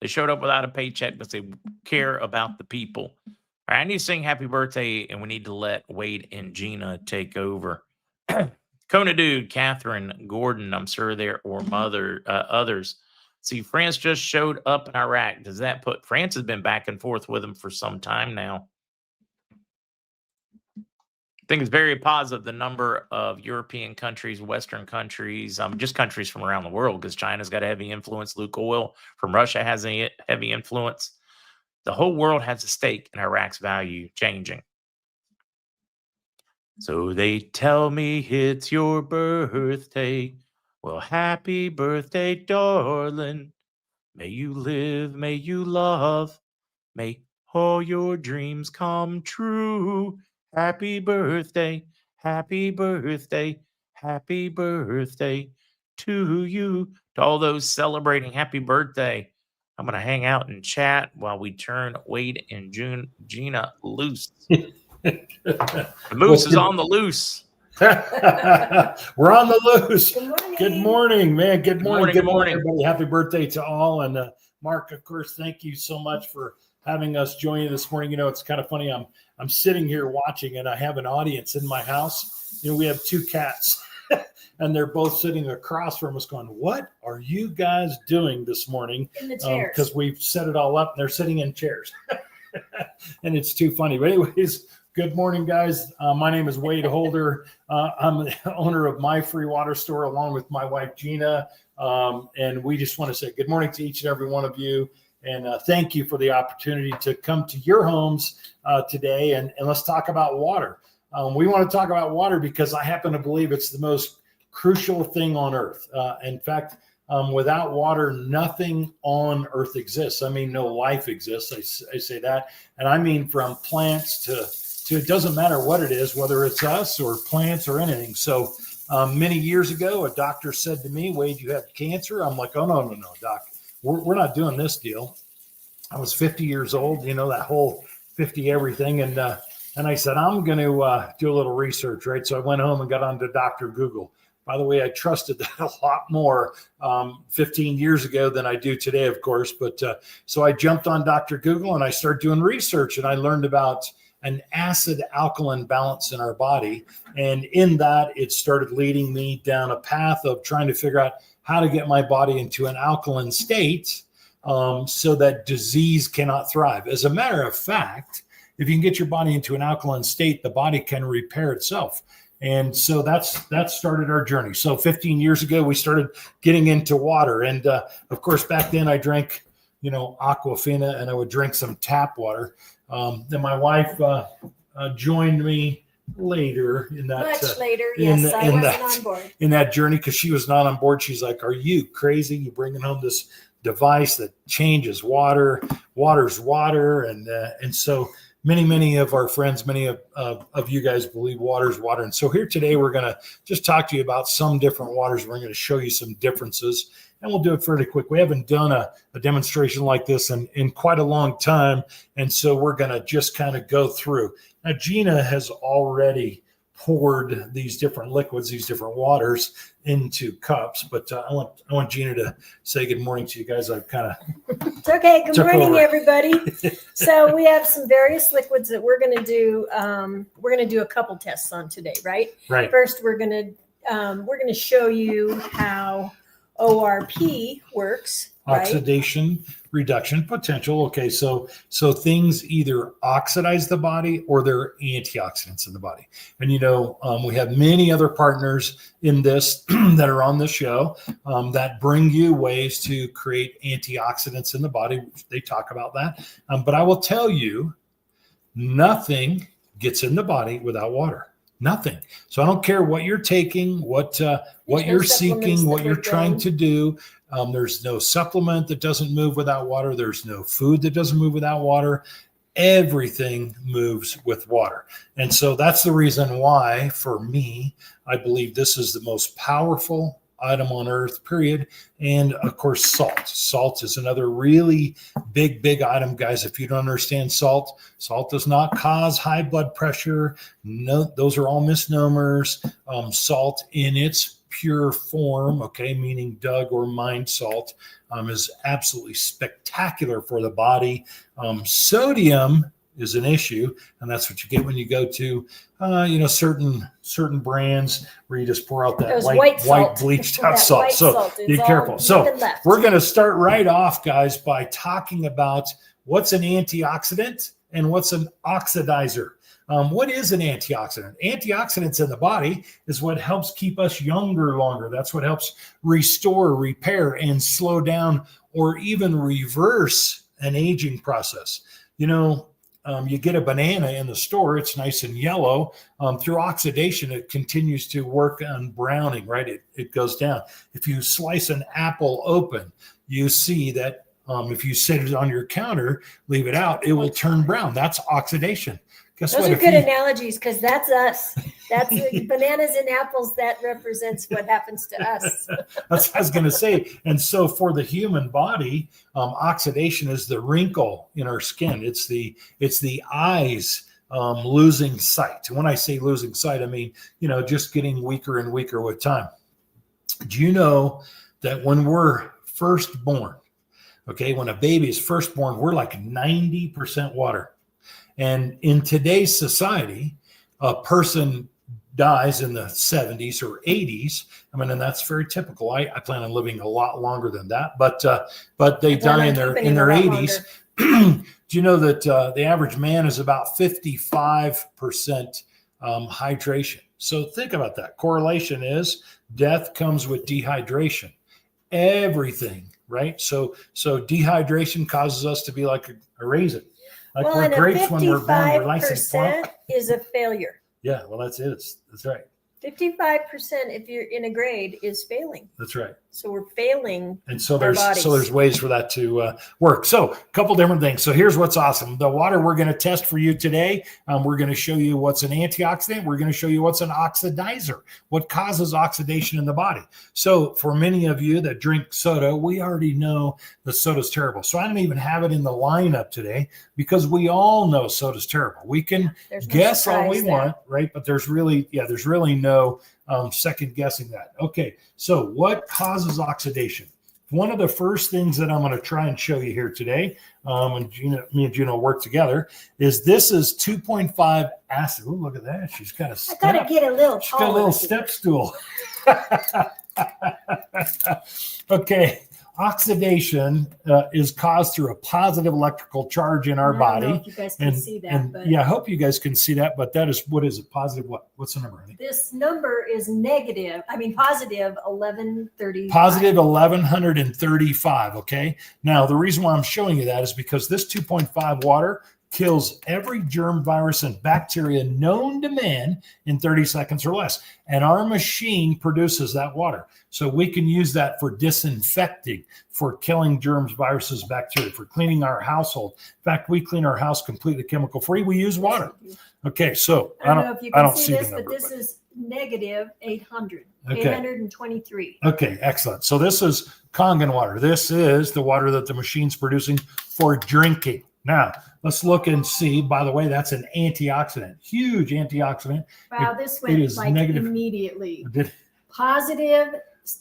They showed up without a paycheck because they care about the people. All right, I need to sing happy birthday, and we need to let Wade and Gina take over. Kona Dude, Catherine, Gordon, I'm sure there or others. See, France just showed up in Iraq. Does that put France has been back and forth with them for some time now? I think it's very positive the number of European countries, Western countries, just countries from around the world, because China's got a heavy influence. Lukoil from Russia has a heavy influence. The whole world has a stake in Iraq's value changing. So they tell me it's your birthday. Well, happy birthday, darling. May you live, may you love, may all your dreams come true. Happy birthday, happy birthday, happy birthday to you. To all those celebrating happy birthday, I'm going to hang out and chat while we turn Wade and Gina loose. The moose is on the loose. We're on the loose. Good morning, man. Good morning, everybody. Happy birthday to all. And Mark, of course, thank you so much for having us join you this morning. It's kind of funny. I'm sitting here watching, and I have an audience in my house. We have two cats, and they're both sitting across from us going, what are you guys doing this morning? In the chairs. Because we've set it all up, and they're sitting in chairs. And it's too funny. But anyways, good morning, guys. My name is Wade Holder. I'm the owner of My Free Water Store along with my wife, Gina. And we just want to say good morning to each and every one of you. And thank you for the opportunity to come to your homes today. And let's talk about water. We want to talk about water because I happen to believe it's the most crucial thing on earth. In fact, without water, nothing on earth exists. I mean, no life exists. I say that. And I mean from plants to it doesn't matter what it is, whether it's us or plants or anything. So many years ago, a doctor said to me, Wade, you have cancer. I'm like, oh, no, doc. We're not doing this deal. I was 50 years old, that whole 50 everything. And I said, I'm going to do a little research, right? So I went home and got onto Dr. Google. By the way, I trusted that a lot more 15 years ago than I do today, of course. But so I jumped on Dr. Google and I started doing research, and I learned about an acid alkaline balance in our body. And in that, it started leading me down a path of trying to figure out how to get my body into an alkaline state so that disease cannot thrive. As a matter of fact, if you can get your body into an alkaline state, the body can repair itself. And so that started our journey. So 15 years ago, we started getting into water. And of course, back then I drank, Aquafina, and I would drink some tap water. Then my wife joined me later in that. Much later, yes, I wasn't on board. In that journey, because she was not on board. She's like, "Are you crazy? You bringing home this device that changes water? Water's water." And so many of our friends, many of you guys believe water's water. And so here today, we're going to just talk to you about some different waters. We're going to show you some differences. And we'll do it fairly quick. We haven't done a demonstration like this in quite a long time. And so we're going to just kind of go through. Now, Gina has already poured these different liquids, these different waters into cups. But I want Gina to say good morning to you guys. I've kind of It's okay. Good morning, everybody. So we have some various liquids that we're going to do. We're going to do a couple tests on today, right? Right. First, we're going to show you how ORP works, right? Oxidation reduction potential. Okay, so things either oxidize the body or they're antioxidants in the body. And we have many other partners in this that are on the show that bring you ways to create antioxidants in the body. They talk about that. But I will tell you, nothing gets in the body without water. Nothing. So I don't care what you're taking, what you're seeking, what you're trying to do. There's no supplement that doesn't move without water. There's no food that doesn't move without water. Everything moves with water. And so that's the reason why, for me, I believe this is the most powerful item on earth, period. And of course, salt. Salt is another really big item, guys. If you don't understand salt does not cause high blood pressure. No, those are all misnomers. Salt in its pure form, okay, meaning Doug or mined salt, is absolutely spectacular for the body. Sodium is an issue, and that's what you get when you go to certain brands where you just pour out that white bleached out salt. So be careful. So we're going to start right off, guys, by talking about what's an antioxidant and what's an oxidizer. What is an antioxidant? Antioxidants in the body is what helps keep us younger longer. That's what helps restore, repair, and slow down or even reverse an aging process. You get a banana in the store, it's nice and yellow. Through oxidation, it continues to work on browning, right? It goes down. If you slice an apple open, you see that if you set it on your counter, leave it out, it will turn brown. That's oxidation. Guess Those what? are good analogies because that's us. That's bananas and apples. That represents what happens to us. That's what I was going to say. And so for the human body, oxidation is the wrinkle in our skin. It's the eyes losing sight. And when I say losing sight, I mean, just getting weaker and weaker with time. Do you know that when we're first born, okay, when a baby is first born, we're like 90% water. And in today's society, a person dies in the 70s or 80s. I mean, and that's very typical. I plan on living a lot longer than that, but they die in their 80s. Do you know that the average man is about 55% hydration? So think about that. Correlation is death comes with dehydration. Everything, right? So dehydration causes us to be like a raisin. Like well, we're and grapes when we're born, we're nice and 55% plump. is a failure. Yeah, well, that's it. That's right. 55%, if you're in a grade, is failing. That's right. So we're failing. And so there's ways for that to work. So a couple different things. So here's what's awesome. The water we're going to test for you today. We're going to show you what's an antioxidant. We're going to show you what's an oxidizer, what causes oxidation in the body. So for many of you that drink soda, we already know that soda's terrible. So I don't even have it in the lineup today because we all know soda's terrible. We can guess all we want, right? But there's really no second guessing that. Okay, so what causes oxidation? One of the first things that I'm going to try and show you here today, and me and Gina work together, is this is 2.5 acid. Ooh, look at that. She's got a step. I gotta get a little She's got a little step stool. Okay, oxidation is caused through a positive electrical charge in our body. I don't know if you guys can see that, but yeah, I hope you guys can see that. But that is, what is it? Positive what? What's the number, honey? this number is positive 1135. Positive 1135. Okay. Now the reason why I'm showing you that is because this 2.5 water kills every germ, virus, and bacteria known to man in 30 seconds or less. And our machine produces that water. So we can use that for disinfecting, for killing germs, viruses, bacteria, for cleaning our household. In fact, we clean our house completely chemical free. We use water. Okay, so I don't know if you can see this, but this is negative 800, okay. 823. Okay, excellent. So this is Kangen water. This is the water that the machine's producing for drinking. Now, let's look and see. By the way, that's an antioxidant, huge antioxidant. Wow, this went like negative, immediately. Positive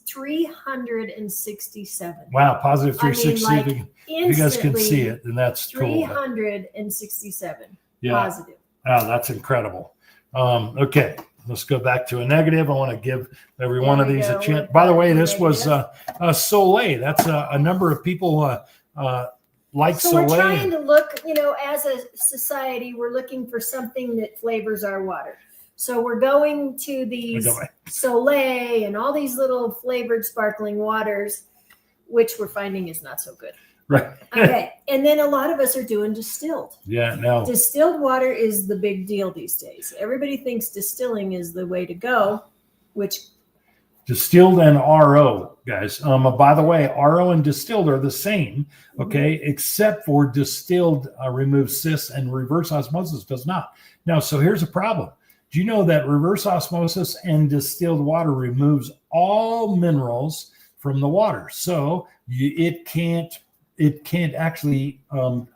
367. Wow, positive 360. I mean, if you guys can see it, then that's 367. Cool. Yeah. Positive. Wow, that's incredible. Okay, let's go back to a negative. I want to give every one of these a chance. By the way, this was Soleil. That's a number of people like so Soleil. We're trying to look, as a society, we're looking for something that flavors our water. So we're going to these Soleil and all these little flavored sparkling waters, which we're finding is not so good. Right. Okay. And then a lot of us are doing distilled. Yeah, no. Distilled water is the big deal these days. Everybody thinks distilling is the way to go, which distilled and RO, guys. By the way, RO and distilled are the same, okay, except for distilled removes cis and reverse osmosis does not. Now, so here's a problem. Do you know that reverse osmosis and distilled water removes all minerals from the water? So it can't actually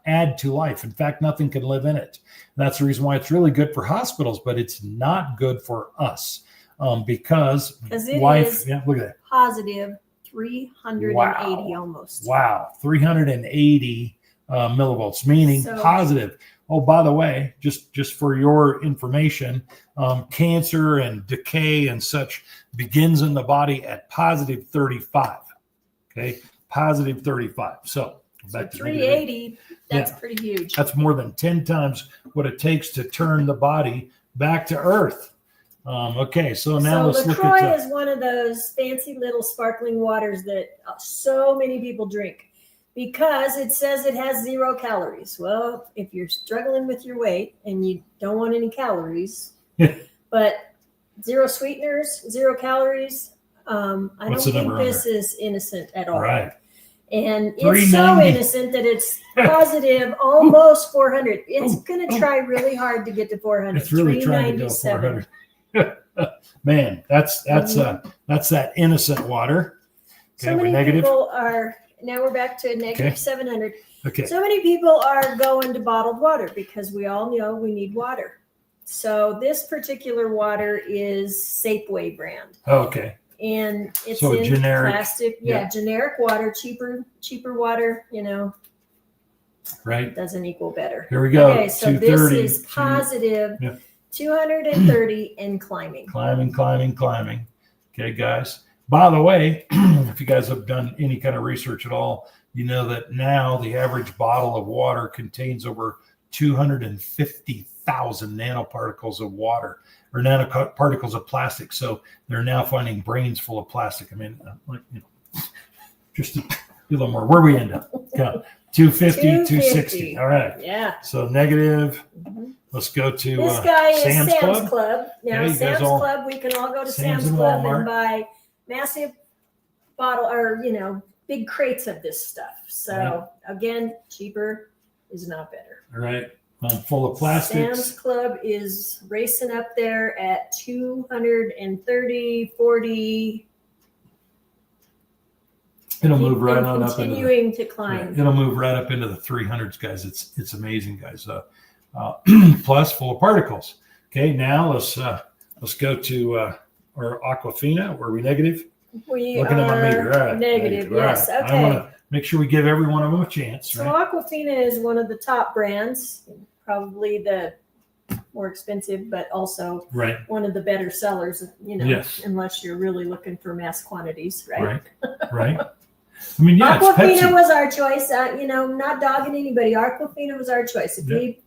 add to life. In fact, nothing can live in it. That's the reason why it's really good for hospitals, but it's not good for us. Because it life, is look at that. Positive 380 almost. Wow, 380 millivolts, meaning positive. Oh, by the way, just for your information, cancer and decay and such begins in the body at positive 35. Okay, positive 35. So back to 380. That's pretty huge. That's more than 10 times what it takes to turn the body back to Earth. Okay, so now let's look at LaCroix is one of those fancy little sparkling waters that so many people drink because it says it has 0 calories. Well, if you're struggling with your weight and you don't want any calories, but 0 sweeteners, 0 calories, I don't think this is innocent at all. Right. And it's so innocent that it's positive almost 400. It's going to try really hard to get to 400. It's really trying to go 400. Man, that's that innocent water. Okay, so many people are now we're back to negative 700. Okay. So many people are going to bottled water because we all know we need water. So this particular water is Safeway brand. Okay. And it's so in generic, plastic. Yeah, generic water, cheaper water, Right. Doesn't equal better. Here we go. Okay, so this is positive 230 and climbing. Climbing. Okay, guys. By the way, if you guys have done any kind of research at all, you know that now the average bottle of water contains over 250,000 nanoparticles of water or nanoparticles of plastic. So they're now finding brains full of plastic. I mean, just a little more. Where we end up? Yeah. 250, 260. All right. Yeah. So negative. Let's go to this guy is Sam's Club. Now, Sam's Club, we can all go to Sam's Club and buy massive bottle or, big crates of this stuff. So again, cheaper is not better. All right. Full of plastics. Sam's Club is racing up there at 230, 40. It'll move right on up. Continuing to climb. It'll move right up into the 300s, guys. It's amazing, guys. Plus full of particles. Okay, now let's go to or Aquafina? Were we negative? We Looking at my meter. All are right. negative. All Yes. right. I Okay. want to make sure we give every one of them a chance. So Right? Aquafina is one of the top brands, probably the more expensive, but also Right. one of the better sellers, Yes. unless you're really looking for mass quantities, right? Right. Right. I mean, yeah, it's Aquafina Pepsi. was our choice. Not dogging anybody. Aquafina was our choice. If Yeah. we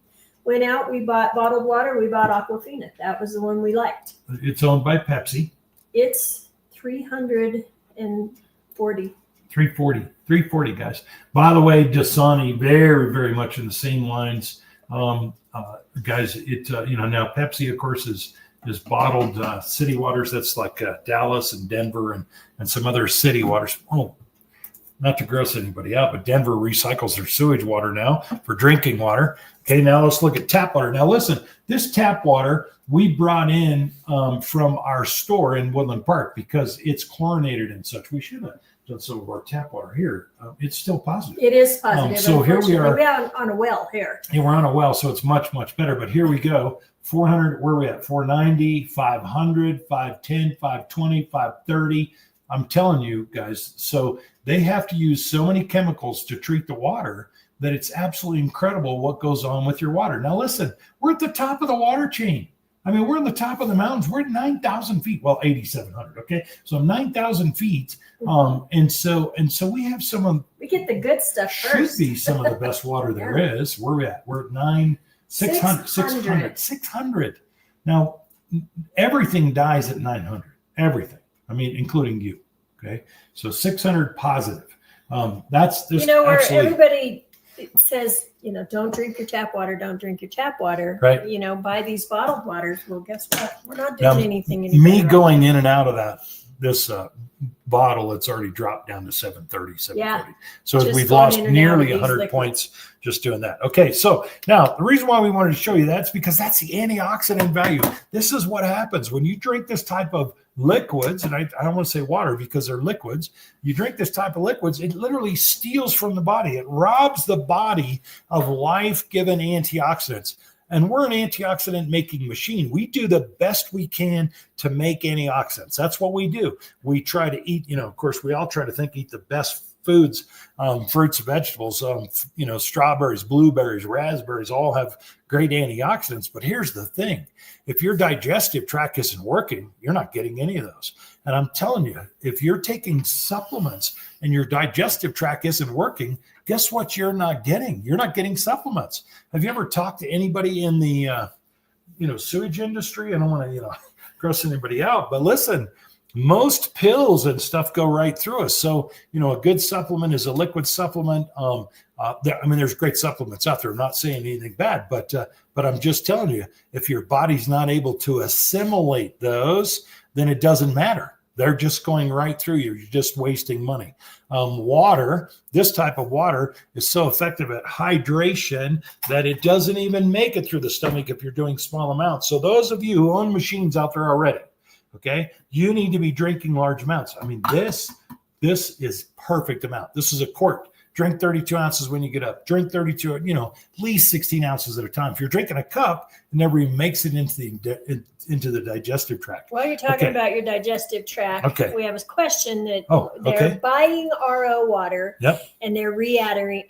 went out, we bought bottled water, we bought Aquafina. That was the one we liked. It's owned by Pepsi. It's 340. 340, guys. By the way, Dasani, very, very much in the same lines. Guys, now Pepsi, of course, is bottled city waters. That's like Dallas and Denver and some other city waters. Oh, not to gross anybody out, but Denver recycles their sewage water now for drinking water. Okay, now let's look at tap water. Now listen, this tap water we brought in from our store in Woodland Park because it's chlorinated and such. We should have done some of our tap water here. It's still positive. It is positive. So here we are. We're on a well here. And we're on a well, so it's much, much better. But here we go. 400, where are we at? 490, 500, 510, 520, 530. I'm telling you guys, so they have to use so many chemicals to treat the water that it's absolutely incredible what goes on with your water. Now, listen, we're at the top of the water chain. I mean, we're in the top of the mountains. We're at 9,000 feet. Well, 8,700. Okay. So 9,000 feet. And so we have we get the good stuff should first. be some of the best water there is. Where are we at? We're at 600. Now, everything dies at 900. Everything. I mean, including you. Okay. So 600 positive. That's just where absolutely everybody says, don't drink your tap water, don't drink your tap water. Right. Buy these bottled waters. Well, guess what? We're not Now, doing anything. me going in and out of this bottle, it's already dropped down to 730, 740. So Just we've going lost in and out of nearly these 100 liquids. points just doing that. Okay, so now the reason why we wanted to show you that's because that's the antioxidant value. This is what happens when you drink this type of liquids, and I don't want to say water because they're liquids. You drink this type of liquids, it literally steals from the body. It robs the body of life-giving antioxidants. And we're an antioxidant making machine. We do the best we can to make antioxidants. That's what we do. We try to eat, of course, we all try to eat the best foods, fruits, vegetables, strawberries, blueberries, raspberries, all have great antioxidants. But here's the thing. If your digestive tract isn't working, you're not getting any of those. And I'm telling you, if you're taking supplements and your digestive tract isn't working, guess what you're not getting? You're not getting supplements. Have you ever talked to anybody in the, sewage industry? I don't want to, gross anybody out, but listen, most pills and stuff go right through us. So, a good supplement is a liquid supplement. There's great supplements out there. I'm not saying anything bad, but I'm just telling you, if your body's not able to assimilate those, then it doesn't matter. They're just going right through you. You're just wasting money. Water, this type of water is so effective at hydration that it doesn't even make it through the stomach if you're doing small amounts. So those of you who own machines out there already, okay, you need to be drinking large amounts. I mean, this is perfect amount. This is a quart. Drink 32 ounces when you get up. Drink 32, at least 16 ounces at a time. If you're drinking a cup, it never even makes it into the digestive tract. While you're talking about your digestive tract, we have a question that they're buying RO water and they're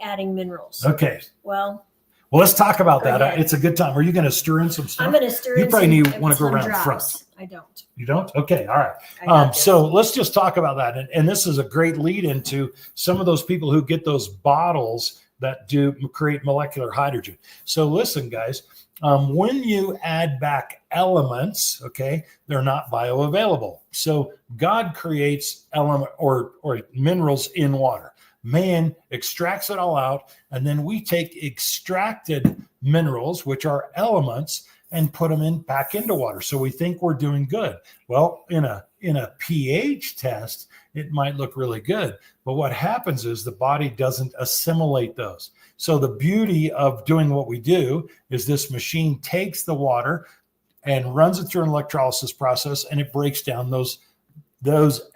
adding minerals. Okay. Well, let's talk about that. Ahead. It's a good time. Are you going to stir in some stuff? I'm going to stir in You probably want to go some around drops. front. I don't. You don't? Okay. All right. I got this. So let's just talk about that. And this is a great lead into some of those people who get those bottles that do create molecular hydrogen. So listen, guys, when you add back elements, they're not bioavailable. So God creates element or minerals in water. Man extracts it all out, and then we take extracted minerals, which are elements, and put them back into water. So we think we're doing good. Well, in a pH test, it might look really good, but what happens is the body doesn't assimilate those. So the beauty of doing what we do is this machine takes the water and runs it through an electrolysis process, and it breaks down those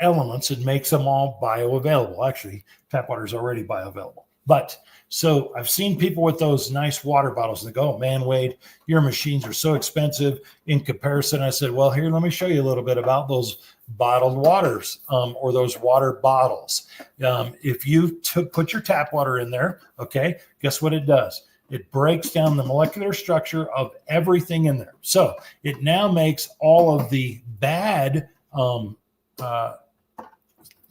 elements and makes them all bioavailable. Actually, tap water is already bioavailable. But so I've seen people with those nice water bottles and they go, oh, man, Wade, your machines are so expensive in comparison. I said, well, here, let me show you a little bit about those bottled waters or those water bottles. If you put your tap water in there, okay, guess what it does? It breaks down the molecular structure of everything in there. So it now makes all of the bad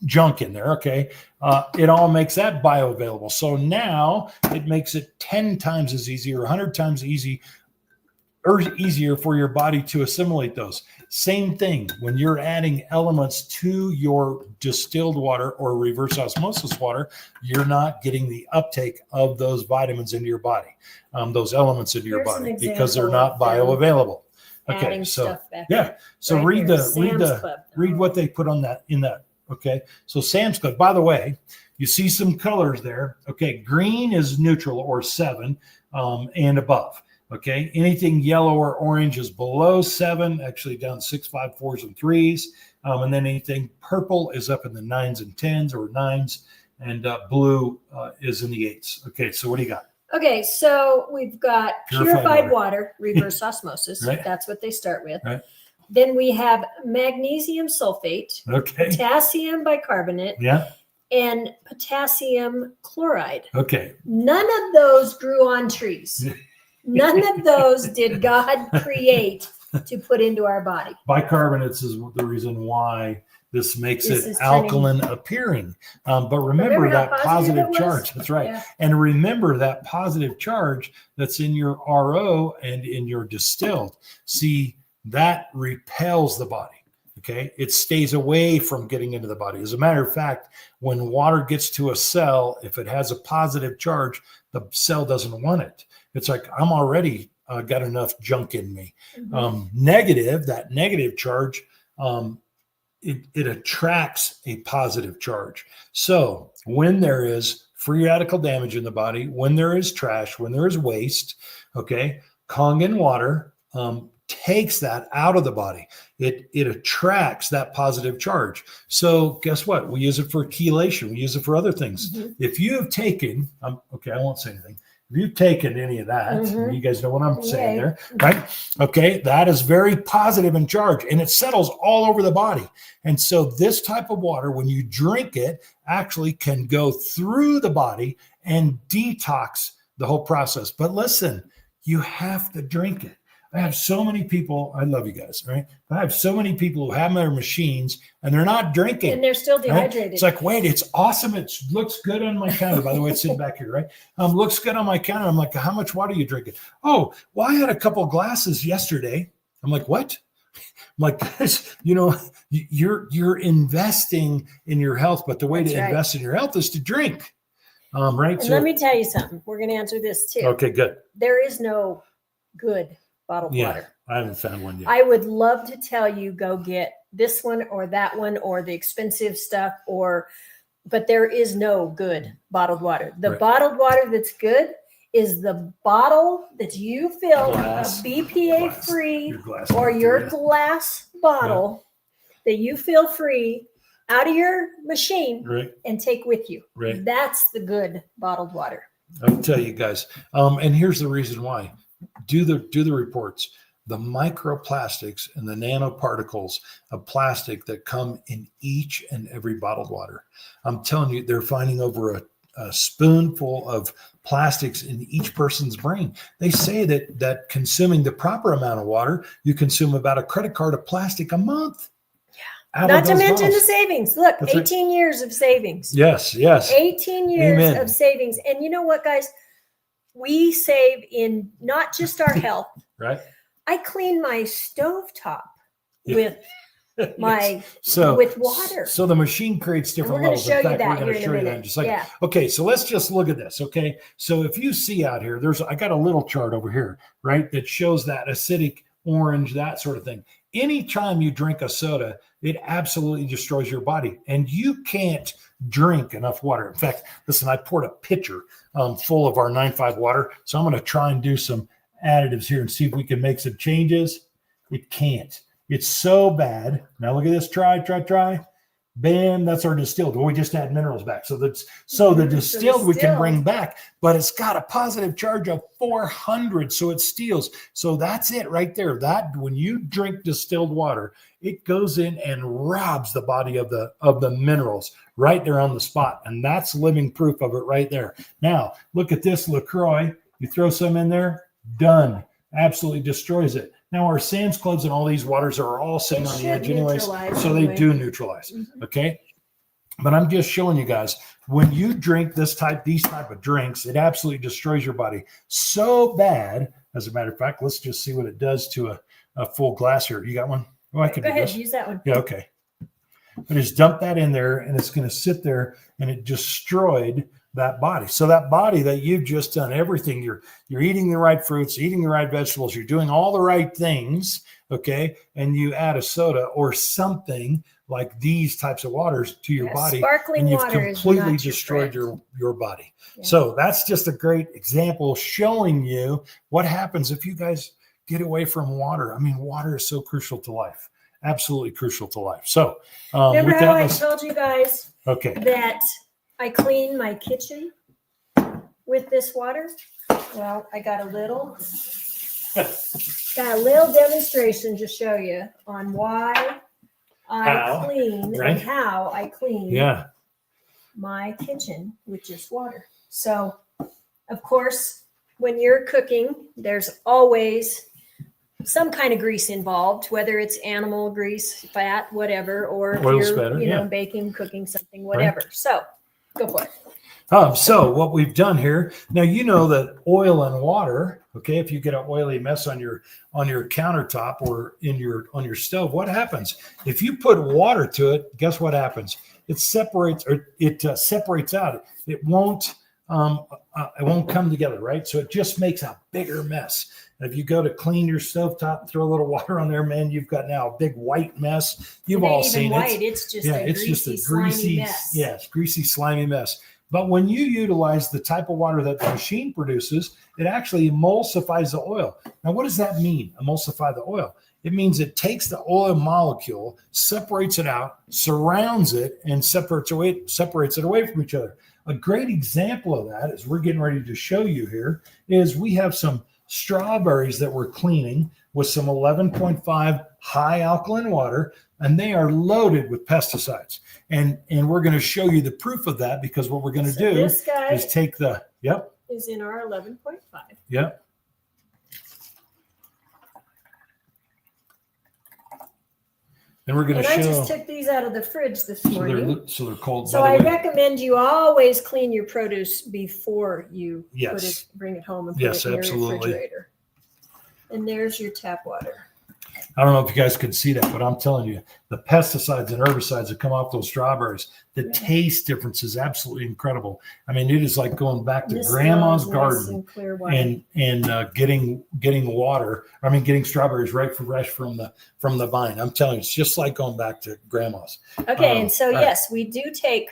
junk in there, okay? It all makes that bioavailable. So now it makes it 10 times as easy or 100 times easier for your body to assimilate those. Same thing when you're adding elements to your distilled water or reverse osmosis water, you're not getting the uptake of those vitamins into your body, those elements into your body because they're not bioavailable. Okay, so yeah, so read what they put on that in that. Okay, so Sam's Club, by the way, you see some colors there. Okay, green is neutral or 7 and above. Okay, anything yellow or orange is below 7, actually down 6, 5, 4s, and 3s. And then anything purple is up in the 9s and 10s or 9s, and blue is in the 8s. Okay, so what do you got? Okay, so we've got purified water, reverse osmosis. Right. That's what they start with. Right. Then we have magnesium sulfate, Okay. potassium bicarbonate, Yeah. and potassium chloride. Okay. None of those grew on trees. None of those did God create to put into our body. Bicarbonates is the reason why this makes This it is alkaline appearing. But remember how that positive positive it was? charge. That's right. Yeah. And remember that positive charge that's in your RO and in your distilled. See, that repels the body. Okay. It stays away from getting into the body. As a matter of fact, when water gets to a cell, if it has a positive charge, the cell doesn't want it. It's like, I'm already got enough junk in me. Mm-hmm. That negative charge, it attracts a positive charge. So when there is free radical damage in the body, when there is trash, when there is waste, okay, Kangen water takes that out of the body. It attracts that positive charge. So guess what? We use it for chelation. We use it for other things. Mm-hmm. If you have taken, okay, I won't say anything. If you've taken any of that, you guys know what I'm saying there, right? Okay, that is very positive in charge and it settles all over the body. And so this type of water, when you drink it, actually can go through the body and detox the whole process. But listen, you have to drink it. I have so many people, I love you guys, right? But I have so many people who have their machines and they're not drinking. And they're still dehydrated. Right? It's like, wait, it's awesome. It looks good on my counter. By the way, it's sitting back here, right? Looks good on my counter. I'm like, how much water are you drinking? Oh, well, I had a couple of glasses yesterday. I'm like, what? I'm like, guys, you're investing in your health, but the way to invest in your health is to drink. Right. And let me tell you something. We're going to answer this too. Okay, good. There is no good bottled water. I haven't found one yet. I would love to tell you, go get this one or that one or the expensive stuff, but there is no good bottled water. The bottled water that's good is the bottle that you fill BPA free or your glass bottle that you fill free out of your machine and take with you. Right. That's the good bottled water. I'll tell you guys. And here's the reason why. Do the reports. The microplastics and the nanoparticles of plastic that come in each and every bottled water. I'm telling you, they're finding over a spoonful of plastics in each person's brain. They say that consuming the proper amount of water, you consume about a credit card of plastic a month. Yeah. Not to mention the savings. Look, that's 18 years of savings. Yes. 18 years of savings. And you know what, guys? We save in not just our health. Right. I clean my stovetop with with water. So the machine creates different levels. In fact, we're going to show you that in just a second. Okay, so let's just look at this. Okay, so if you see out here, I got a little chart over here, right, that shows that acidic orange, that sort of thing. Anytime you drink a soda, it absolutely destroys your body, and you can't drink enough water. In fact, listen, I poured a pitcher full of our 9.5 water, so I'm going to try and do some additives here and see if we can make some changes. It can't. It's so bad. Now look at this. Try. Bam, that's our distilled. Well, we just add minerals back. So the distilled we can bring back, but it's got a positive charge of 400, so it steals. So that's it right there. That when you drink distilled water, it goes in and robs the body of the minerals right there on the spot, and that's living proof of it right there. Now look at this LaCroix. You throw some in there, done. Absolutely destroys it. Now our Sam's Clubs and all these waters are all sitting on the edge anyways, so they do neutralize. Okay, but I'm just showing you guys, when you drink these type of drinks, it absolutely destroys your body so bad. As a matter of fact, let's just see what it does to a full glass here. You got one? Oh, I can Go do ahead, this. use that one. Yeah, okay. I just dump that in there, and it's going to sit there, and it destroyed that body. So that body that you've just done everything, you're eating the right fruits, eating the right vegetables, you're doing all the right things, okay, and you add a soda or something like these types of waters to your body, sparkling and you've water completely is not destroyed your your body. Yeah. So that's just a great example showing you what happens if you guys get away from water. I mean, water is so crucial to life. Absolutely crucial to life. So Remember with how that, I told you guys okay. that I clean my kitchen with this water? Well, I got a little demonstration to show you on why I clean right? and how I clean my kitchen with just water. So, of course, when you're cooking, there's always some kind of grease involved, whether it's animal grease, fat, whatever, or if Oil's you're better, baking, cooking something, whatever. So go for it. So what we've done here, now you know that oil and water, okay, if you get an oily mess on your countertop or on your stove, what happens? If you put water to it, guess what happens? It separates out. It won't come together, right? So it just makes a bigger mess. If you go to clean your stovetop, throw a little water on there, man, you've got now a big white mess. You've all seen it. It's just a greasy, slimy mess. Yes, greasy, slimy mess. But when you utilize the type of water that the machine produces, it actually emulsifies the oil. Now, what does that mean, emulsify the oil? It means it takes the oil molecule, separates it out, surrounds it, and separates it away from each other. A great example of that, as we're getting ready to show you here, is we have some strawberries that we're cleaning with some 11.5 high alkaline water, and they are loaded with pesticides. And we're going to show you the proof of that, because what we're going to do this guy is take the, is in our 11.5. Yep. And we're going to show. I just took these out of the fridge this morning. So they're cold. So I recommend you always clean your produce before you bring it home and put it in your refrigerator. And there's your tap water. I don't know if you guys can see that, but I'm telling you, the pesticides and herbicides that come off those strawberries, the taste difference is absolutely incredible. I mean, it is like going back to grandma's garden and getting water. I mean, getting strawberries right fresh from the vine. I'm telling you, it's just like going back to grandma's. Okay, and so yes, we do take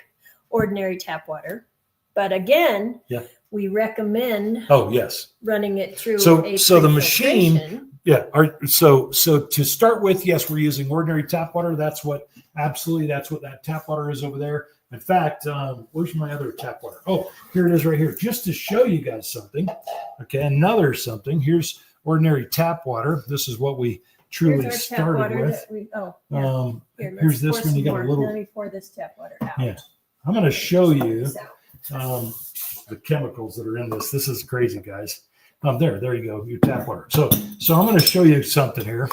ordinary tap water, but again, we recommend running it through so the machine. Yeah. So to start with, yes, we're using ordinary tap water. That's what that tap water is over there. In fact, where's my other tap water? Oh, here it is right here. Just to show you guys something. Okay, another something. Here's ordinary tap water. This is what we truly started with. Here's this one. You got a little. Let me pour this tap water out. Yeah. I'm going to show you the chemicals that are in this. This is crazy, guys. There you go, your tap water. So I'm going to show you something here.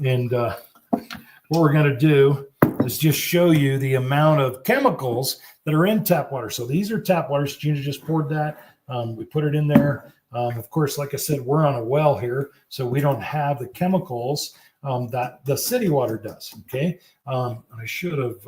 And what we're going to do is just show you the amount of chemicals that are in tap water. So these are tap waters. Gina just poured that. We put it in there. Of course, like I said, we're on a well here, so we don't have the chemicals that the city water does. Okay. I should have.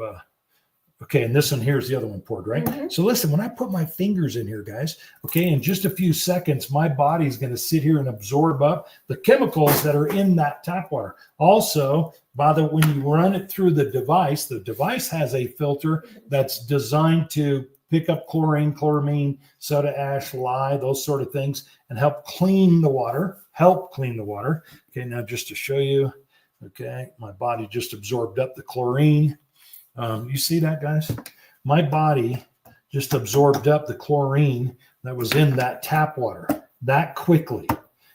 Okay, and this one here's the other one poured, right? Mm-hmm. So listen, when I put my fingers in here, guys, okay, in just a few seconds, my body's going to sit here and absorb up the chemicals that are in that tap water. Also, when you run it through the device has a filter that's designed to pick up chlorine, chloramine, soda ash, lye, those sort of things, and help clean the water. Okay, now just to show you, okay, my body just absorbed up the chlorine. You see that, guys? My body just absorbed up the chlorine that was in that tap water that quickly.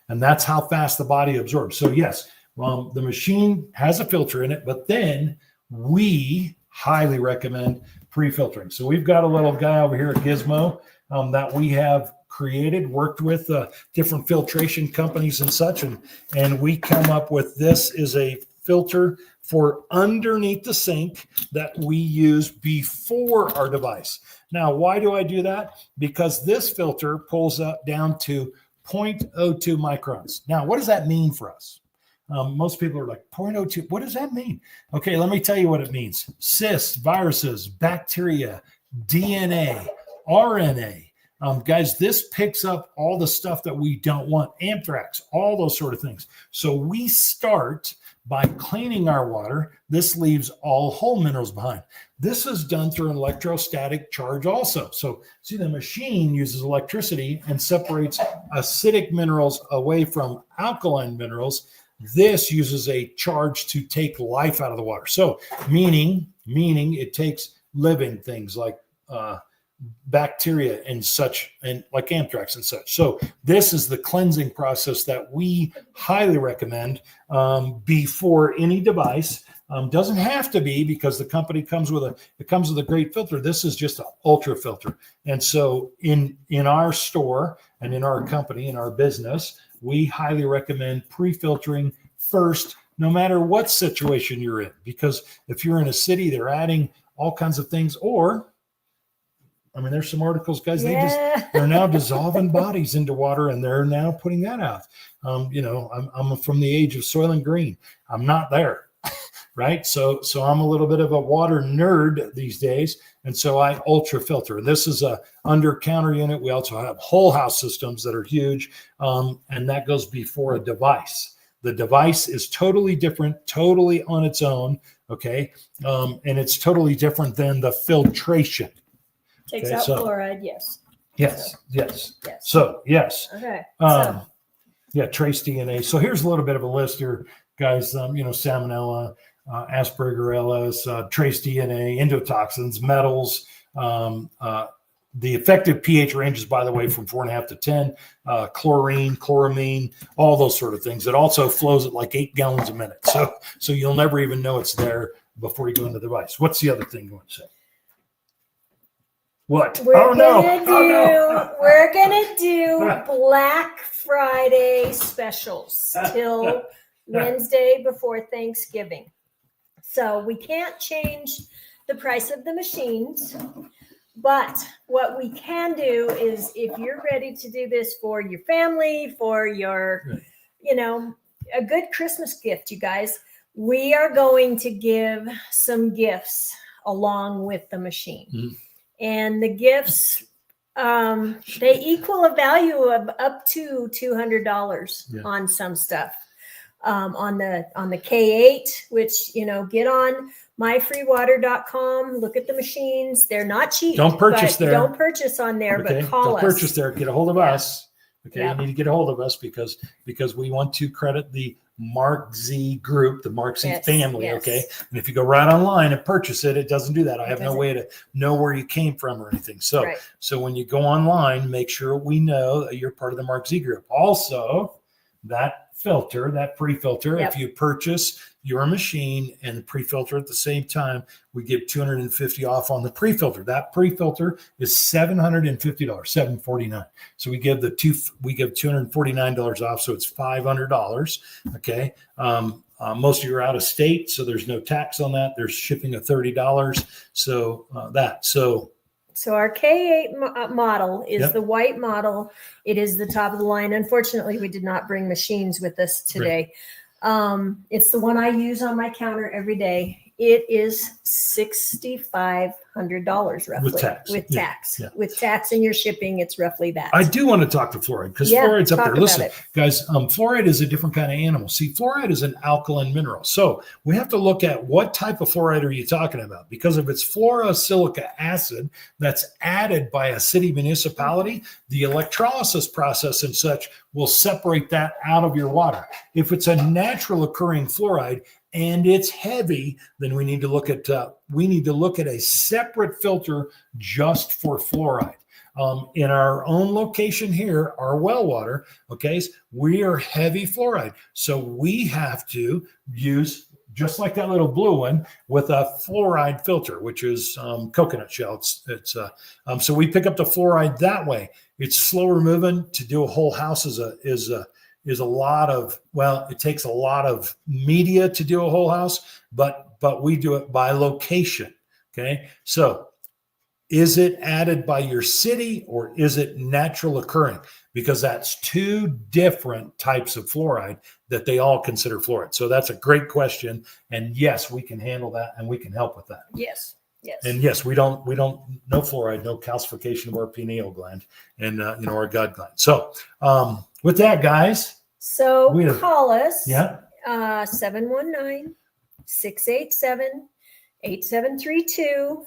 And that's how fast the body absorbs. So yes, the machine has a filter in it, but then we highly recommend pre-filtering. So we've got a little guy over here at Gizmo that we have created, worked with different filtration companies and such. And we come up with, this is a filter for underneath the sink that we use before our device. Now, why do I do that? Because this filter pulls up down to 0.02 microns. Now, what does that mean for us? Most people are like, 0.02, what does that mean? Okay, let me tell you what it means. Cysts, viruses, bacteria, DNA, RNA. Guys, this picks up all the stuff that we don't want, anthrax, all those sort of things. So we start by cleaning our water. This leaves all whole minerals behind. This is done through an electrostatic charge also. So see, the machine uses electricity and separates acidic minerals away from alkaline minerals. This uses a charge to take life out of the water. So meaning it takes living things like bacteria and such, and like anthrax and such. So this is the cleansing process that we highly recommend before any device. Doesn't have to be, because the company comes with a great filter. This is just an ultra filter. And so in our store and in our company, in our business, we highly recommend pre-filtering first, no matter what situation you're in. Because if you're in a city, they're adding all kinds of things. Or, I mean, there's some articles, guys, they're now dissolving bodies into water, and they're now putting that out. I'm from the age of Soylent Green. I'm not there, right? So I'm a little bit of a water nerd these days. And so I ultra filter. This is a under counter unit. We also have whole house systems that are huge. And that goes before a device. The device is totally different, totally on its own. Okay. And it's totally different than the filtration. Takes out fluoride, yes. Yes. So, yes. Okay. Yeah, trace DNA. So here's a little bit of a list here, guys. Salmonella, Aspergillus, trace DNA, endotoxins, metals. The effective pH ranges, by the way, from 4.5 to 10. Chlorine, chloramine, all those sort of things. It also flows at like 8 gallons a minute. So you'll never even know it's there before you go into the device. What's the other thing you want to say? What? We're gonna do Black Friday specials till Wednesday before Thanksgiving. So we can't change the price of the machines, but what we can do is, if you're ready to do this for your family, for your, a good Christmas gift, you guys, we are going to give some gifts along with the machine. Mm-hmm. And the gifts, they equal a value of up to $200 on some stuff. On the K8, which, get on myfreewater.com, look at the machines. They're not cheap. Don't purchase there. Don't purchase on there, but call us. Don't purchase there. Get a hold of us. Okay, you need to get a hold of us because we want to credit the MarkZ group, the MarkZ family. Yes. Okay, and if you go right online and purchase it, it doesn't do that. I have no way to know where you came from or anything. So, so when you go online, make sure we know that you're part of the MarkZ group. Also, that filter, that pre-filter, if you purchase your machine and the pre-filter at the same time, we give $250 off on the pre-filter. That pre-filter is $750, $749. So we give $249 off, so it's $500. Okay. Most of you are out of state, so there's no tax on that. There's shipping of $30. So So our K8 model is the white model. It is the top of the line. Unfortunately, we did not bring machines with us today. Right. It's the one I use on my counter every day. It is $6,500 roughly with tax. With tax and your shipping, it's roughly that. I do want to talk to fluoride because fluoride's up there. Listen, guys, fluoride is a different kind of animal. See, fluoride is an alkaline mineral. So we have to look at what type of fluoride are you talking about? Because if it's fluorosilica acid that's added by a city municipality, the electrolysis process and such will separate that out of your water. If it's a natural occurring fluoride, and it's heavy, then we need to look at a separate filter just for fluoride. In our own location here, our well water, okay, we are heavy fluoride, so we have to use, just like that little blue one, with a fluoride filter, which is coconut shell. So we pick up the fluoride that way. It's slower moving. To do a whole house is a lot of, well, it takes a lot of media to do a whole house, but we do it by location. Okay, so is it added by your city or is it natural occurring? Because that's two different types of fluoride that they all consider fluoride. So that's a great question. And yes, we can handle that and we can help with that. Yes. Yes. And yes, we don't, no fluoride, no calcification of our pineal gland and, our gut gland. So with that, guys. So call us. Yeah. 719-687-8732.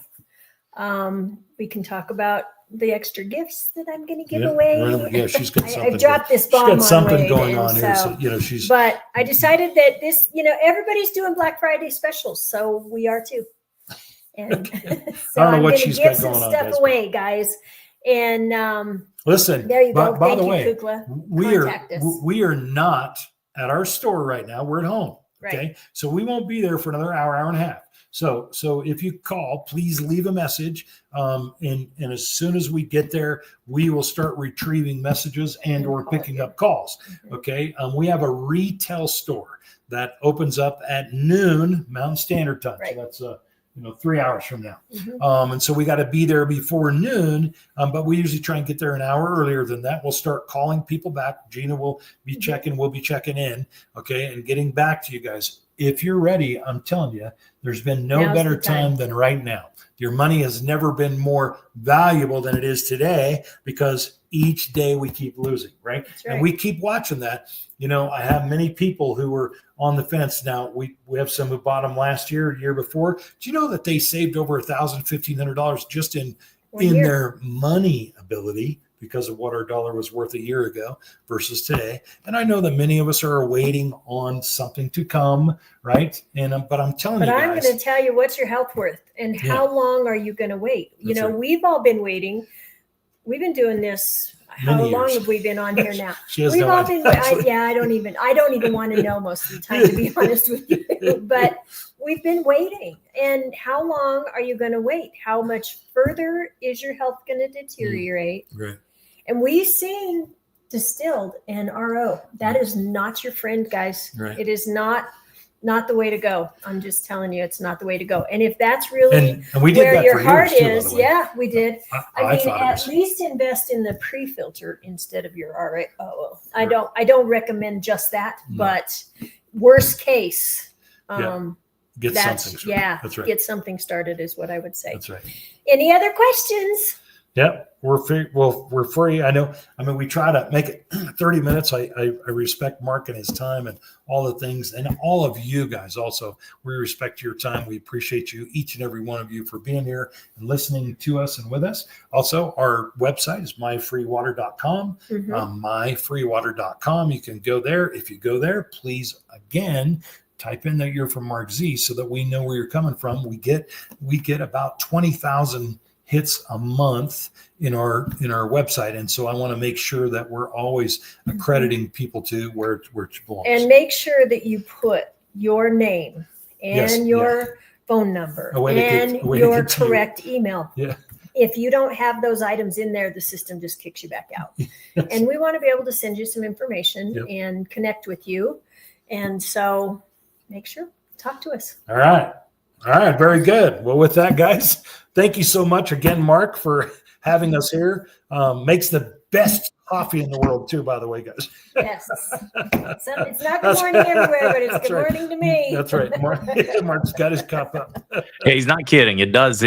We can talk about the extra gifts that I'm going to give away. Yeah, she's got something. I dropped this bomb. She's got something going on here. So, she's. But I decided that this, everybody's doing Black Friday specials, so we are too. And so I don't know what she's got give going some on. Stuff away, guys. And listen, there you go. By the way, Kukla. we are not at our store right now. We're at home. Right. Okay, so we won't be there for another hour and a half. So if you call, please leave a message. And as soon as we get there, we will start retrieving messages and or picking up calls. Okay. We have a retail store that opens up at noon Mountain Standard Time. Right. So that's 3 hours from now. And so we got to be there before noon. But we usually try and get there an hour earlier than that. We'll start calling people back. Gina will be checking. We'll be checking in. Okay. And getting back to you guys. If you're ready, I'm telling you, there's been no better time than right now. Your money has never been more valuable than it is today because each day we keep losing, right? And we keep watching that. I have many people who were on the fence. Now we have some who bought them last year, year before. Do you know that they saved over $1,000, $1,500 just in their money ability because of what our dollar was worth a year ago versus today? And I know that many of us are waiting on something to come, right? But I'm telling you guys. But I'm going to tell you what's your health worth and how long are you going to wait? We've all been waiting. We've been doing this. How long have we been on here now? We've all been. I don't even want to know most of the time, to be honest with you. But we've been waiting. And how long are you going to wait? How much further is your health going to deteriorate? Right. And we sing distilled and RO. That is not your friend, guys. Right. It is not the way to go. I'm just telling you, it's not the way to go. And if that's really and we did where that your for heart years too, is, we did. I mean, at it least invest in the pre-filter instead of your RO. I don't recommend just that, but worst case, get something started. That's right. Get something started is what I would say. That's right. Any other questions? Yep, we're free. Well, we're free. I know. I mean, we try to make it 30 minutes. I respect Mark and his time and all the things, and all of you guys also. We respect your time. We appreciate you, each and every one of you, for being here and listening to us and with us. Also, our website is myfreewater.com. Myfreewater.com. You can go there. If you go there, please again type in that you're from MarkZ so that we know where you're coming from. We get about 20,000 hits a month in our website, and so I want to make sure that we're always accrediting people to where it belongs. And make sure that you put your name and your phone number and your correct email. Yeah. If you don't have those items in there, the system just kicks you back out. Yes. And we want to be able to send you some information and connect with you. And so make sure, talk to us. All right. Very good. Well, with that, guys, thank you so much again, Mark, for having us here. Makes the best coffee in the world too, by the way, guys. Yes. It's not good morning everywhere, but it's good morning to me. That's right. Mark's got his cup up. Yeah, he's not kidding. It does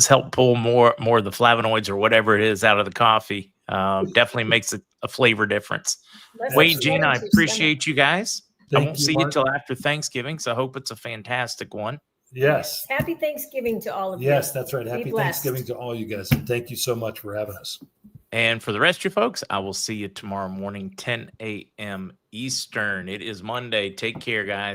help pull more of the flavonoids or whatever it is out of the coffee. Definitely makes a flavor difference. Wade, Gina, I appreciate you guys. I won't see you till after Thanksgiving, so I hope it's a fantastic one. Yes. Happy Thanksgiving to all of you. Yes, that's right. Happy Thanksgiving to all you guys. And thank you so much for having us. And for the rest of you folks, I will see you tomorrow morning, 10 a.m. Eastern. It is Monday. Take care, guys.